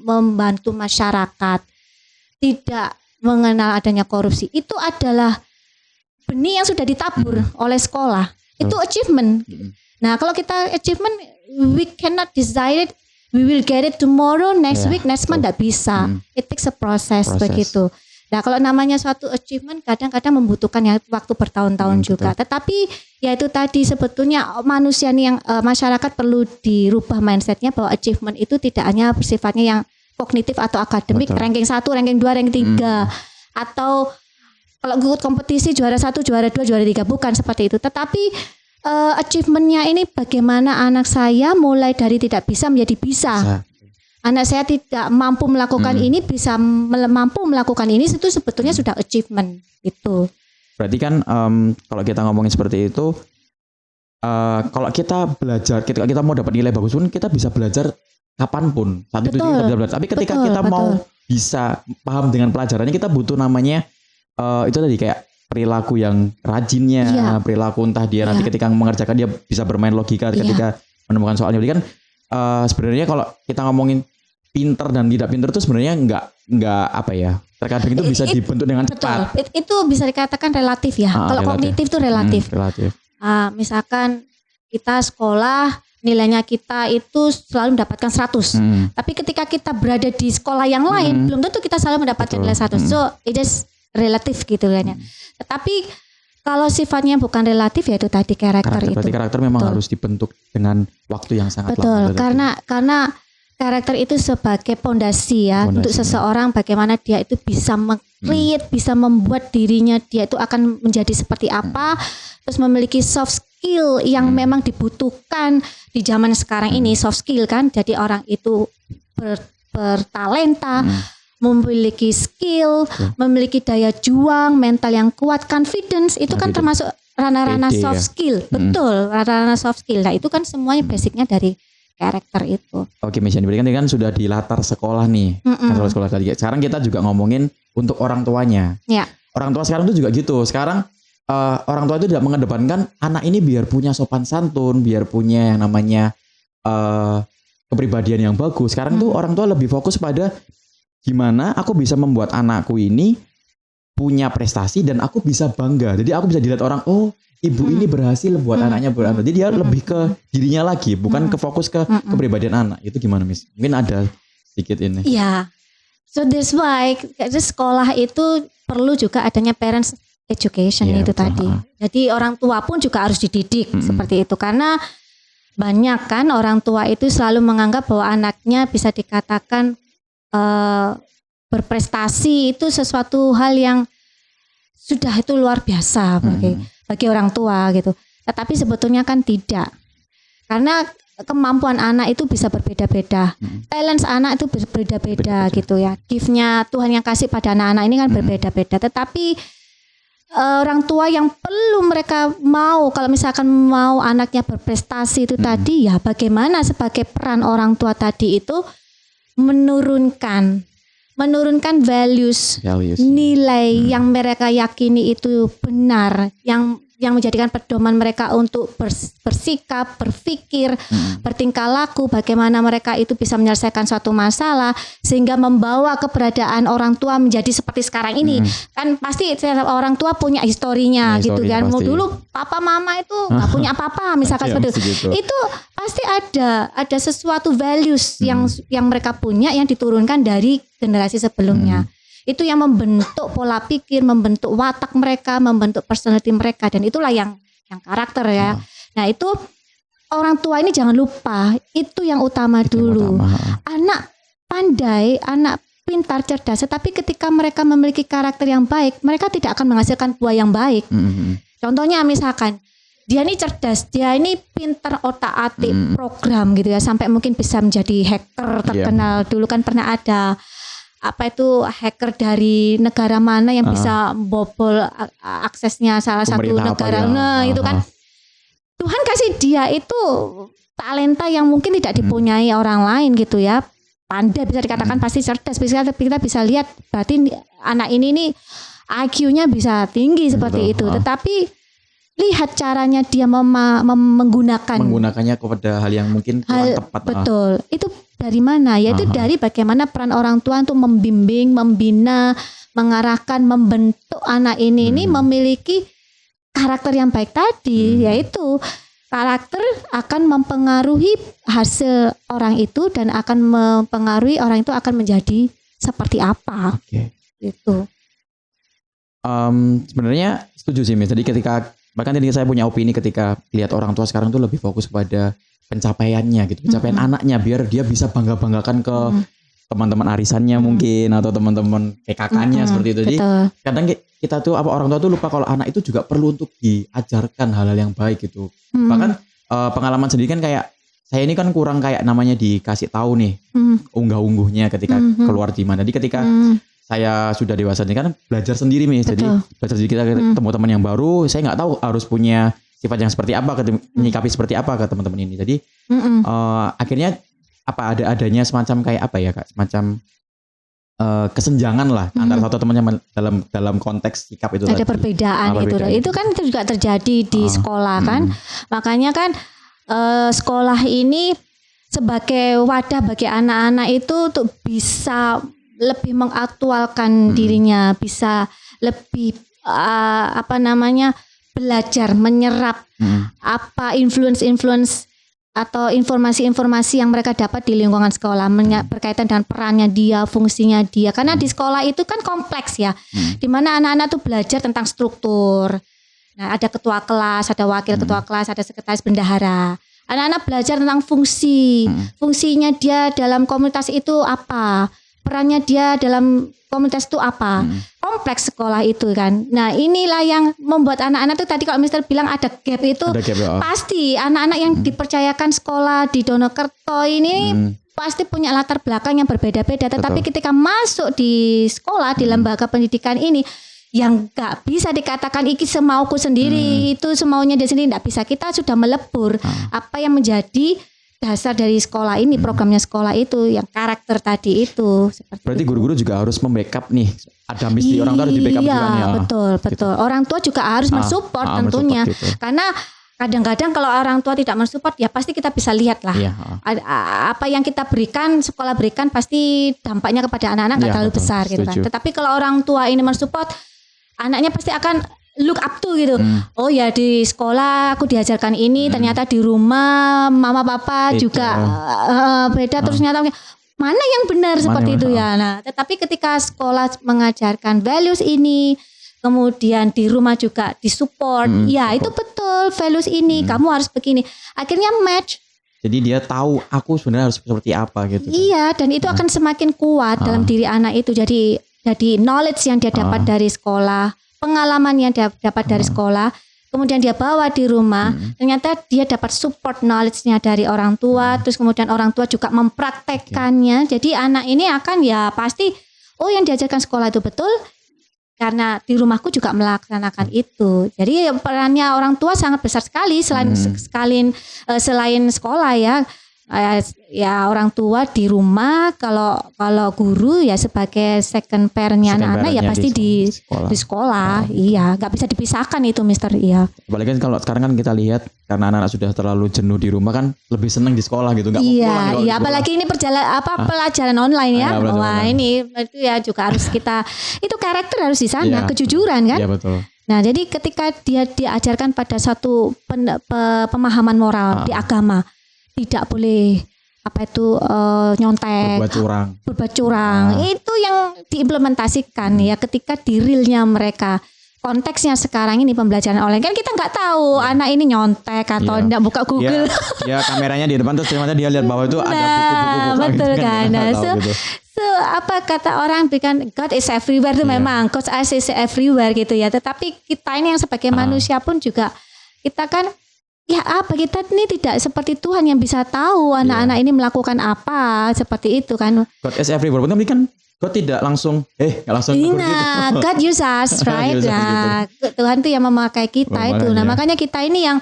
membantu masyarakat, tidak mengenal adanya korupsi. Itu adalah benih yang sudah ditabur oleh sekolah. Itu achievement. Nah, kalau kita achievement, we cannot decide it, we will get it tomorrow, next week, next month, tidak bisa. It takes a process begitu. Nah, kalau namanya suatu achievement kadang-kadang membutuhkan ya waktu bertahun-tahun juga. Tetapi ya itu tadi sebetulnya manusia nih yang masyarakat perlu dirubah mindsetnya bahwa achievement itu tidak hanya sifatnya yang kognitif atau akademik, ranking 1, ranking 2, ranking 3 atau kalau ikut kompetisi juara 1, juara 2, juara 3, bukan seperti itu. Tetapi achievementnya ini bagaimana anak saya mulai dari tidak bisa menjadi bisa. Anak saya tidak mampu melakukan ini bisa mampu melakukan ini, itu sebetulnya sudah achievement itu. Berarti kan kalau kita ngomongin seperti itu kalau kita belajar, kita mau dapat nilai bagus pun kita bisa belajar kapanpun. Saat itu kita bisa belajar. Tapi ketika kita mau bisa paham dengan pelajarannya, kita butuh namanya itu tadi kayak perilaku yang rajinnya, perilaku entah dia nanti ketika mengerjakan dia bisa bermain logika ketika menemukan soalnya. Jadi kan sebenarnya kalau kita ngomongin pinter dan tidak pinter itu sebenarnya nggak apa ya, terkadang itu bisa dibentuk dengan cepat. Itu bisa dikatakan relatif ya. Kalau kognitif itu relatif. Misalkan kita sekolah nilainya kita itu selalu mendapatkan 100. Tapi ketika kita berada di sekolah yang lain belum tentu kita selalu mendapatkan nilai 100. So it is relatif gitu kan ya. Tetapi kalau sifatnya bukan relatif ya itu tadi karakter itu. Berarti karakter memang harus dibentuk dengan waktu yang sangat lama. Karena karakter itu sebagai pondasi ya untuk seseorang, bagaimana dia itu bisa meng-create, bisa membuat dirinya dia itu akan menjadi seperti apa, terus memiliki soft skill yang memang dibutuhkan di zaman sekarang ini, soft skill kan. Jadi orang itu bertalenta, memiliki skill, memiliki daya juang, mental yang kuat, confidence, itu kan termasuk ranah-ranah soft skill. Betul, ranah-ranah soft skill. Nah, itu kan semuanya basicnya dari karakter itu. Oke, Miss Yani, berarti kan sudah di latar sekolah nih. Sekolah tadi. Sekarang kita juga ngomongin untuk orang tuanya. Ya. Orang tua sekarang itu juga gitu. Sekarang orang tua itu tidak mengedepankan anak ini biar punya sopan santun, biar punya yang namanya kepribadian yang bagus. Sekarang tuh orang tua lebih fokus pada gimana aku bisa membuat anakku ini punya prestasi dan aku bisa bangga. Jadi aku bisa dilihat orang, oh ibu ini berhasil buat anaknya berhasil. Jadi dia lebih ke dirinya lagi, bukan ke fokus ke kepribadian anak. Itu gimana, Miss? Mungkin ada sedikit ini. Iya. So that's why sekolah itu perlu juga adanya parents education itu tadi. Jadi orang tua pun juga harus dididik seperti itu. Karena banyak kan orang tua itu selalu menganggap bahwa anaknya bisa dikatakan berprestasi itu sesuatu hal yang sudah itu luar biasa bagi orang tua gitu. Tetapi sebetulnya kan tidak. Karena kemampuan anak itu bisa berbeda-beda. Talent anak itu berbeda-beda gitu ya. Gift-nya Tuhan yang kasih pada anak-anak ini kan berbeda-beda. Tetapi orang tua yang perlu mereka mau, kalau misalkan mau anaknya berprestasi itu tadi ya bagaimana sebagai peran orang tua tadi itu menurunkan values nilai yang mereka yakini itu benar, yang menjadikan pedoman mereka untuk bersikap, berpikir, bertingkah laku, bagaimana mereka itu bisa menyelesaikan suatu masalah sehingga membawa keberadaan orang tua menjadi seperti sekarang ini. Kan pasti setiap orang tua punya historinya gitu kan. Mau dulu papa mama itu nggak punya apa-apa misalkan seperti itu. Itu pasti ada sesuatu values yang mereka punya yang diturunkan dari generasi sebelumnya. Itu yang membentuk pola pikir, membentuk watak mereka, membentuk personality mereka, dan itulah yang karakter ya. Nah itu orang tua ini jangan lupa, itu yang utama dulu. Anak pandai, anak pintar, cerdas, tetapi ketika mereka memiliki karakter yang baik, mereka tidak akan menghasilkan buah yang baik. Contohnya misalkan dia ini cerdas, dia ini pintar otak-atik program gitu ya, sampai mungkin bisa menjadi hacker terkenal. Dulu kan pernah ada hacker dari negara mana yang bisa bobol aksesnya salah satu negara. Itu kan Tuhan kasih dia itu talenta yang mungkin tidak dipunyai orang lain gitu ya. Pandai, bisa dikatakan pasti cerdas. Kita bisa lihat berarti anak ini nih IQ-nya bisa tinggi seperti itu. Tetapi lihat caranya dia menggunakannya kepada hal yang mungkin kurang tepat. Betul. Itu dari mana? Yaitu dari bagaimana peran orang tua untuk membimbing, membina, mengarahkan, membentuk anak ini memiliki karakter yang baik tadi. Yaitu karakter akan mempengaruhi hasil orang itu dan akan mempengaruhi orang itu akan menjadi seperti apa. Itu. Sebenarnya setuju sih, Miss. Jadi bahkan tadi saya punya opini ketika lihat orang tua sekarang tuh lebih fokus pada pencapaiannya gitu, pencapaian anaknya biar dia bisa bangga-banggakan ke teman-teman arisannya mungkin atau teman-teman kayak kakaknya seperti itu. Jadi kadang kita tuh orang tua tuh lupa kalau anak itu juga perlu untuk diajarkan hal-hal yang baik gitu. Bahkan pengalaman sendiri kan kayak saya ini kan kurang kayak namanya dikasih tahu nih unggah-ungguhnya ketika keluar di mana. Jadi ketika saya sudah dewasa ini kan belajar sendiri nih. Jadi belajar sendiri kita ketemu teman yang baru, saya nggak tahu harus punya sifat yang seperti apa, menyikapi seperti apa ke teman-teman ini. Jadi akhirnya adanya semacam kayak apa ya Kak, semacam kesenjangan lah antara satu temannya dalam konteks sikap itu. Ada perbedaan itu. Itu kan juga terjadi di sekolah kan. Makanya kan sekolah ini sebagai wadah bagi anak-anak itu untuk bisa lebih mengaktualkan dirinya, bisa lebih belajar menyerap apa influence atau informasi-informasi yang mereka dapat di lingkungan sekolah berkaitan dengan perannya dia, fungsinya dia. Karena di sekolah itu kan kompleks ya, di mana anak-anak tuh belajar tentang struktur. Nah, ada ketua kelas, ada wakil ketua kelas, ada sekretaris bendahara. Anak-anak belajar tentang fungsinya dia dalam komunitas itu apa, perannya dia dalam komunitas itu apa. Kompleks sekolah itu kan. Nah, inilah yang membuat anak-anak tuh tadi kalau Mister bilang ada gap itu, pasti anak-anak yang dipercayakan sekolah di Donokerto ini pasti punya latar belakang yang berbeda-beda. Tetapi ketika masuk di sekolah, di lembaga pendidikan ini, yang gak bisa dikatakan iki semauku sendiri, itu semaunya dia sendiri, gak bisa. Kita sudah melebur apa yang menjadi dasar dari sekolah ini, programnya sekolah itu, yang karakter tadi itu. Berarti guru-guru juga harus membackup nih. Ada misi orang tua harus di backup juga nih. Iya, betul. Gitu. Orang tua juga harus mensupport tentunya. Gitu. Karena kadang-kadang kalau orang tua tidak mensupport, ya pasti kita bisa lihat lah. Iya. Apa yang kita berikan, sekolah berikan, pasti dampaknya kepada anak-anak gak terlalu besar gitu kan. Tetapi kalau orang tua ini mensupport, anaknya pasti akan look up to gitu. Oh ya, di sekolah aku diajarkan ini, ternyata di rumah mama papa juga beda. Terus ternyata mana yang benar seperti itu ya. Nah, tetapi ketika sekolah mengajarkan values ini, kemudian di rumah juga disupport, ya itu betul values ini, kamu harus begini. Akhirnya match. Jadi dia tahu aku sebenarnya harus seperti apa gitu. Iya, dan itu akan semakin kuat dalam diri anak itu. Jadi knowledge yang dia dapat dari sekolah, pengalaman yang dia dapat dari sekolah, kemudian dia bawa di rumah, ternyata dia dapat support knowledge-nya dari orang tua, terus kemudian orang tua juga mempraktekkannya. Jadi anak ini akan ya pasti, oh yang diajarkan sekolah itu betul, karena di rumahku juga melaksanakan itu. Jadi perannya orang tua sangat besar sekali selain sekolah ya. Ya orang tua di rumah, kalau guru ya sebagai second parent-nya anak-anak ya pasti di sekolah. Iya, nggak bisa dipisahkan itu Mister. Iya. Apalagi kan kalau sekarang kan kita lihat karena anak-anak sudah terlalu jenuh di rumah kan lebih senang di sekolah gitu, nggak mau pulang. Iya, apalagi ini pelajaran online ya. Wah ini itu ya juga harus kita itu karakter harus di sana, kejujuran kan. Iya betul. Nah jadi ketika dia diajarkan pada satu pemahaman moral di agama, tidak boleh nyontek, berbuat curang. Itu yang diimplementasikan ya ketika di realnya mereka. Konteksnya sekarang ini pembelajaran online kan kita nggak tahu anak ini nyontek atau enggak buka Google. Ya kameranya di depan terus ternyata dia lihat bahwa itu ada buku-buku. Betul kan. So apa kata orang bikin God is everywhere itu memang God is everywhere gitu ya. Tetapi kita ini yang sebagai manusia pun juga kita kan ya apa kita ini tidak seperti Tuhan yang bisa tahu anak-anak ini melakukan apa seperti itu kan. God is everywhere. Tapi kan God tidak langsung nggak langsung gitu. God use us, right? Nah, Tuhan tuh yang memakai kita itu. Nah, makanya kita ini yang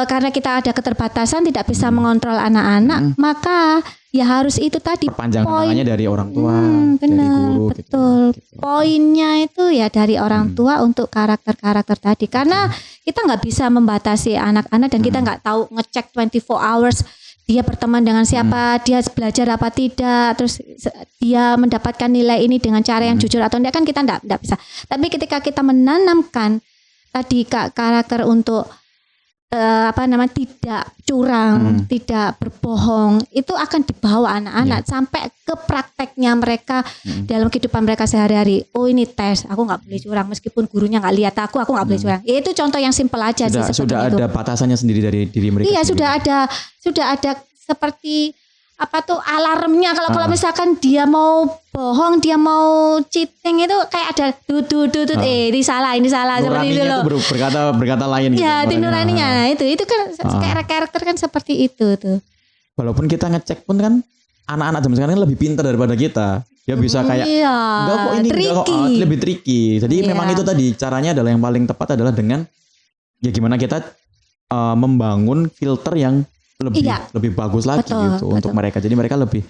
karena kita ada keterbatasan tidak bisa mengontrol anak-anak, maka ya harus itu tadi perpanjang tangannya dari orang tua, benar, dari guru betul. gitu. Poinnya itu ya dari orang tua untuk karakter-karakter tadi. Karena kita nggak bisa membatasi anak-anak dan kita nggak tahu ngecek 24 hours dia berteman dengan siapa, dia belajar apa tidak, terus dia mendapatkan nilai ini dengan cara yang jujur atau tidak kan kita tidak bisa. Tapi ketika kita menanamkan tadi karakter untuk tidak curang, tidak berbohong, itu akan dibawa anak-anak sampai ke prakteknya mereka dalam kehidupan mereka sehari-hari. Oh ini tes, aku nggak boleh curang meskipun gurunya nggak lihat aku nggak boleh curang. Ya, itu contoh yang simpel aja sih. Sudah ada batasannya sendiri dari diri mereka. Iya sendiri. sudah ada seperti alarmnya kalau misalkan dia mau bohong, dia mau cheating itu kayak ada ini salah seperti itu loh. Berkata lain gitu. Ya, nuraninya itu kan karakter kan seperti itu tuh. Walaupun kita ngecek pun kan anak-anak zaman sekarang lebih pintar daripada kita. Dia bisa kayak enggak kok ini lebih tricky. Jadi memang itu tadi caranya adalah yang paling tepat adalah dengan ya gimana kita membangun filter yang lebih bagus lagi gitu untuk mereka. Jadi mereka lebih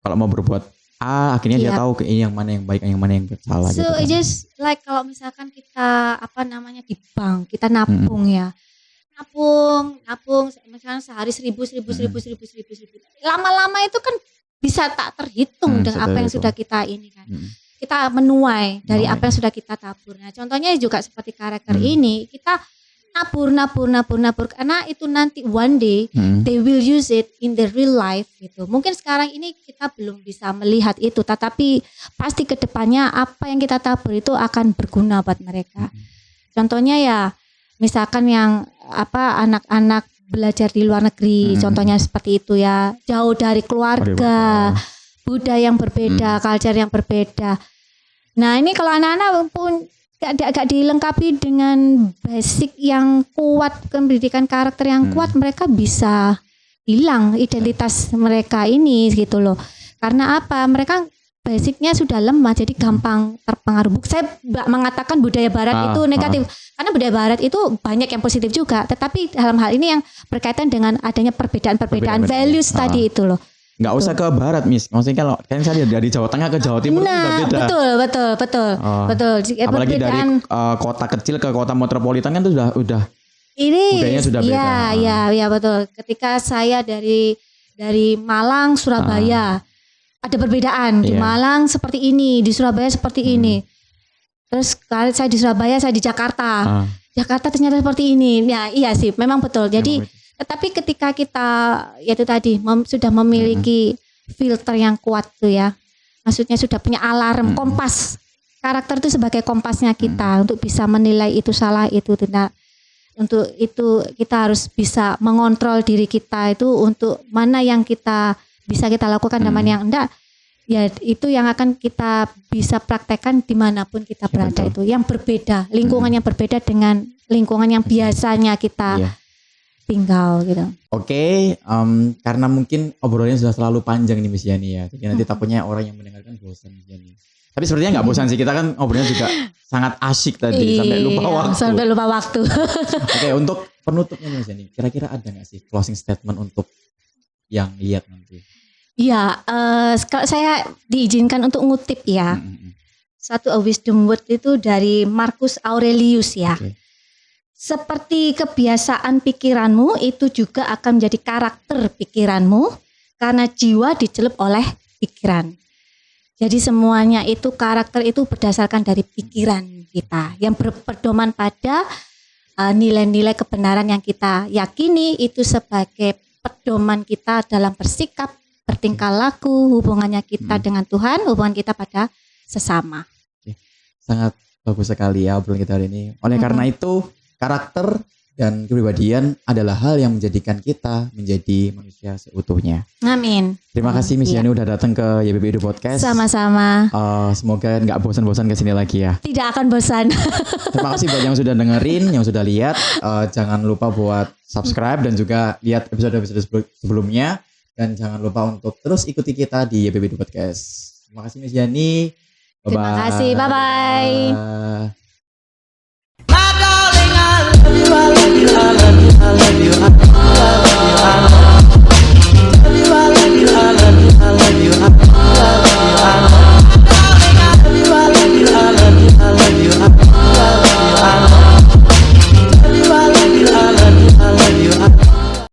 kalau mau berbuat akhirnya dia tahu ini yang mana yang baik, yang mana yang salah. So gitu kan. just like kalau misalkan kita di bank, kita nabung ya. Nabung misalnya sehari 1.000. Lama-lama itu kan bisa tak terhitung dengan apa yang sudah kita ini kan. Kita menuai dari apa yang sudah kita tabur. Nah, contohnya juga seperti karakter ini, kita nabur karena itu nanti one day they will use it in the real life gitu. Mungkin sekarang ini kita belum bisa melihat itu, tetapi pasti kedepannya apa yang kita tabur itu akan berguna buat mereka. Contohnya ya misalkan yang anak-anak belajar di luar negeri, contohnya seperti itu ya, jauh dari keluarga, budaya yang berbeda, culture yang berbeda. Nah ini kalau anak-anak pun gak dilengkapi dengan basic yang kuat, pendidikan karakter yang kuat, mereka bisa hilang identitas mereka ini gitu loh. Karena apa? Mereka basicnya sudah lemah, jadi gampang terpengaruh. Saya mengatakan budaya barat itu negatif, karena budaya barat itu banyak yang positif juga. Tetapi dalam hal ini yang berkaitan dengan adanya perbedaan values tadi itu loh. Nggak usah ke barat, Miss. Maksudnya kalau kan saya dari Jawa Tengah ke Jawa Timur itu udah beda. Betul. Apalagi dari kota kecil ke kota metropolitan kan itu udah ini budayanya sudah beda. Iya betul. Ketika saya dari Malang, Surabaya ada perbedaan. Di Malang seperti ini, di Surabaya seperti ini. Terus kalau saya di Surabaya, saya di Jakarta. Jakarta ternyata seperti ini. Ya, iya sih, memang betul. Jadi tetapi ketika kita yaitu tadi sudah memiliki filter yang kuat tuh ya, maksudnya sudah punya alarm, kompas, karakter itu sebagai kompasnya kita untuk bisa menilai itu salah, itu tidak. Untuk itu kita harus bisa mengontrol diri kita itu untuk mana yang kita bisa kita lakukan dan mana yang enggak. Ya itu yang akan kita bisa praktekkan dimanapun kita berada itu. Yang berbeda, lingkungan yang berbeda dengan lingkungan yang biasanya kita tinggal gitu. Oke, karena mungkin obrolannya sudah terlalu panjang nih Miss Yani ya. Jadi nanti takutnya orang yang mendengarkan bosan Miss Yani. Tapi sepertinya nggak bosan sih, kita kan obrolannya juga sangat asyik tadi sampai lupa waktu. Oke, untuk penutupnya Miss Yani, kira-kira ada nggak sih closing statement untuk yang lihat nanti? Iya, kalau saya diizinkan untuk ngutip ya. Satu wisdom word itu dari Marcus Aurelius ya. Seperti kebiasaan pikiranmu itu juga akan menjadi karakter pikiranmu, karena jiwa dicelup oleh pikiran. Jadi semuanya itu karakter itu berdasarkan dari pikiran kita yang berpedoman pada nilai-nilai kebenaran yang kita yakini itu sebagai pedoman kita dalam bersikap, bertingkah laku, hubungannya kita dengan Tuhan, hubungan kita pada sesama. Sangat bagus sekali ya obrolan kita hari ini. Oleh karena itu karakter dan kepribadian adalah hal yang menjadikan kita menjadi manusia seutuhnya. Amin. Terima kasih Miss Yani udah datang ke YBB Edu Podcast. Sama-sama. Semoga nggak bosan-bosan kesini lagi ya. Tidak akan bosan. Terima kasih buat yang sudah dengerin, yang sudah lihat. Jangan lupa buat subscribe dan juga lihat episode-episode sebelumnya. Dan jangan lupa untuk terus ikuti kita di YBB Edu Podcast. Terima kasih Miss Yani. Bye-bye. Terima kasih. Bye-bye. I love you, I love you, I love you, I love you, I love you, I love you.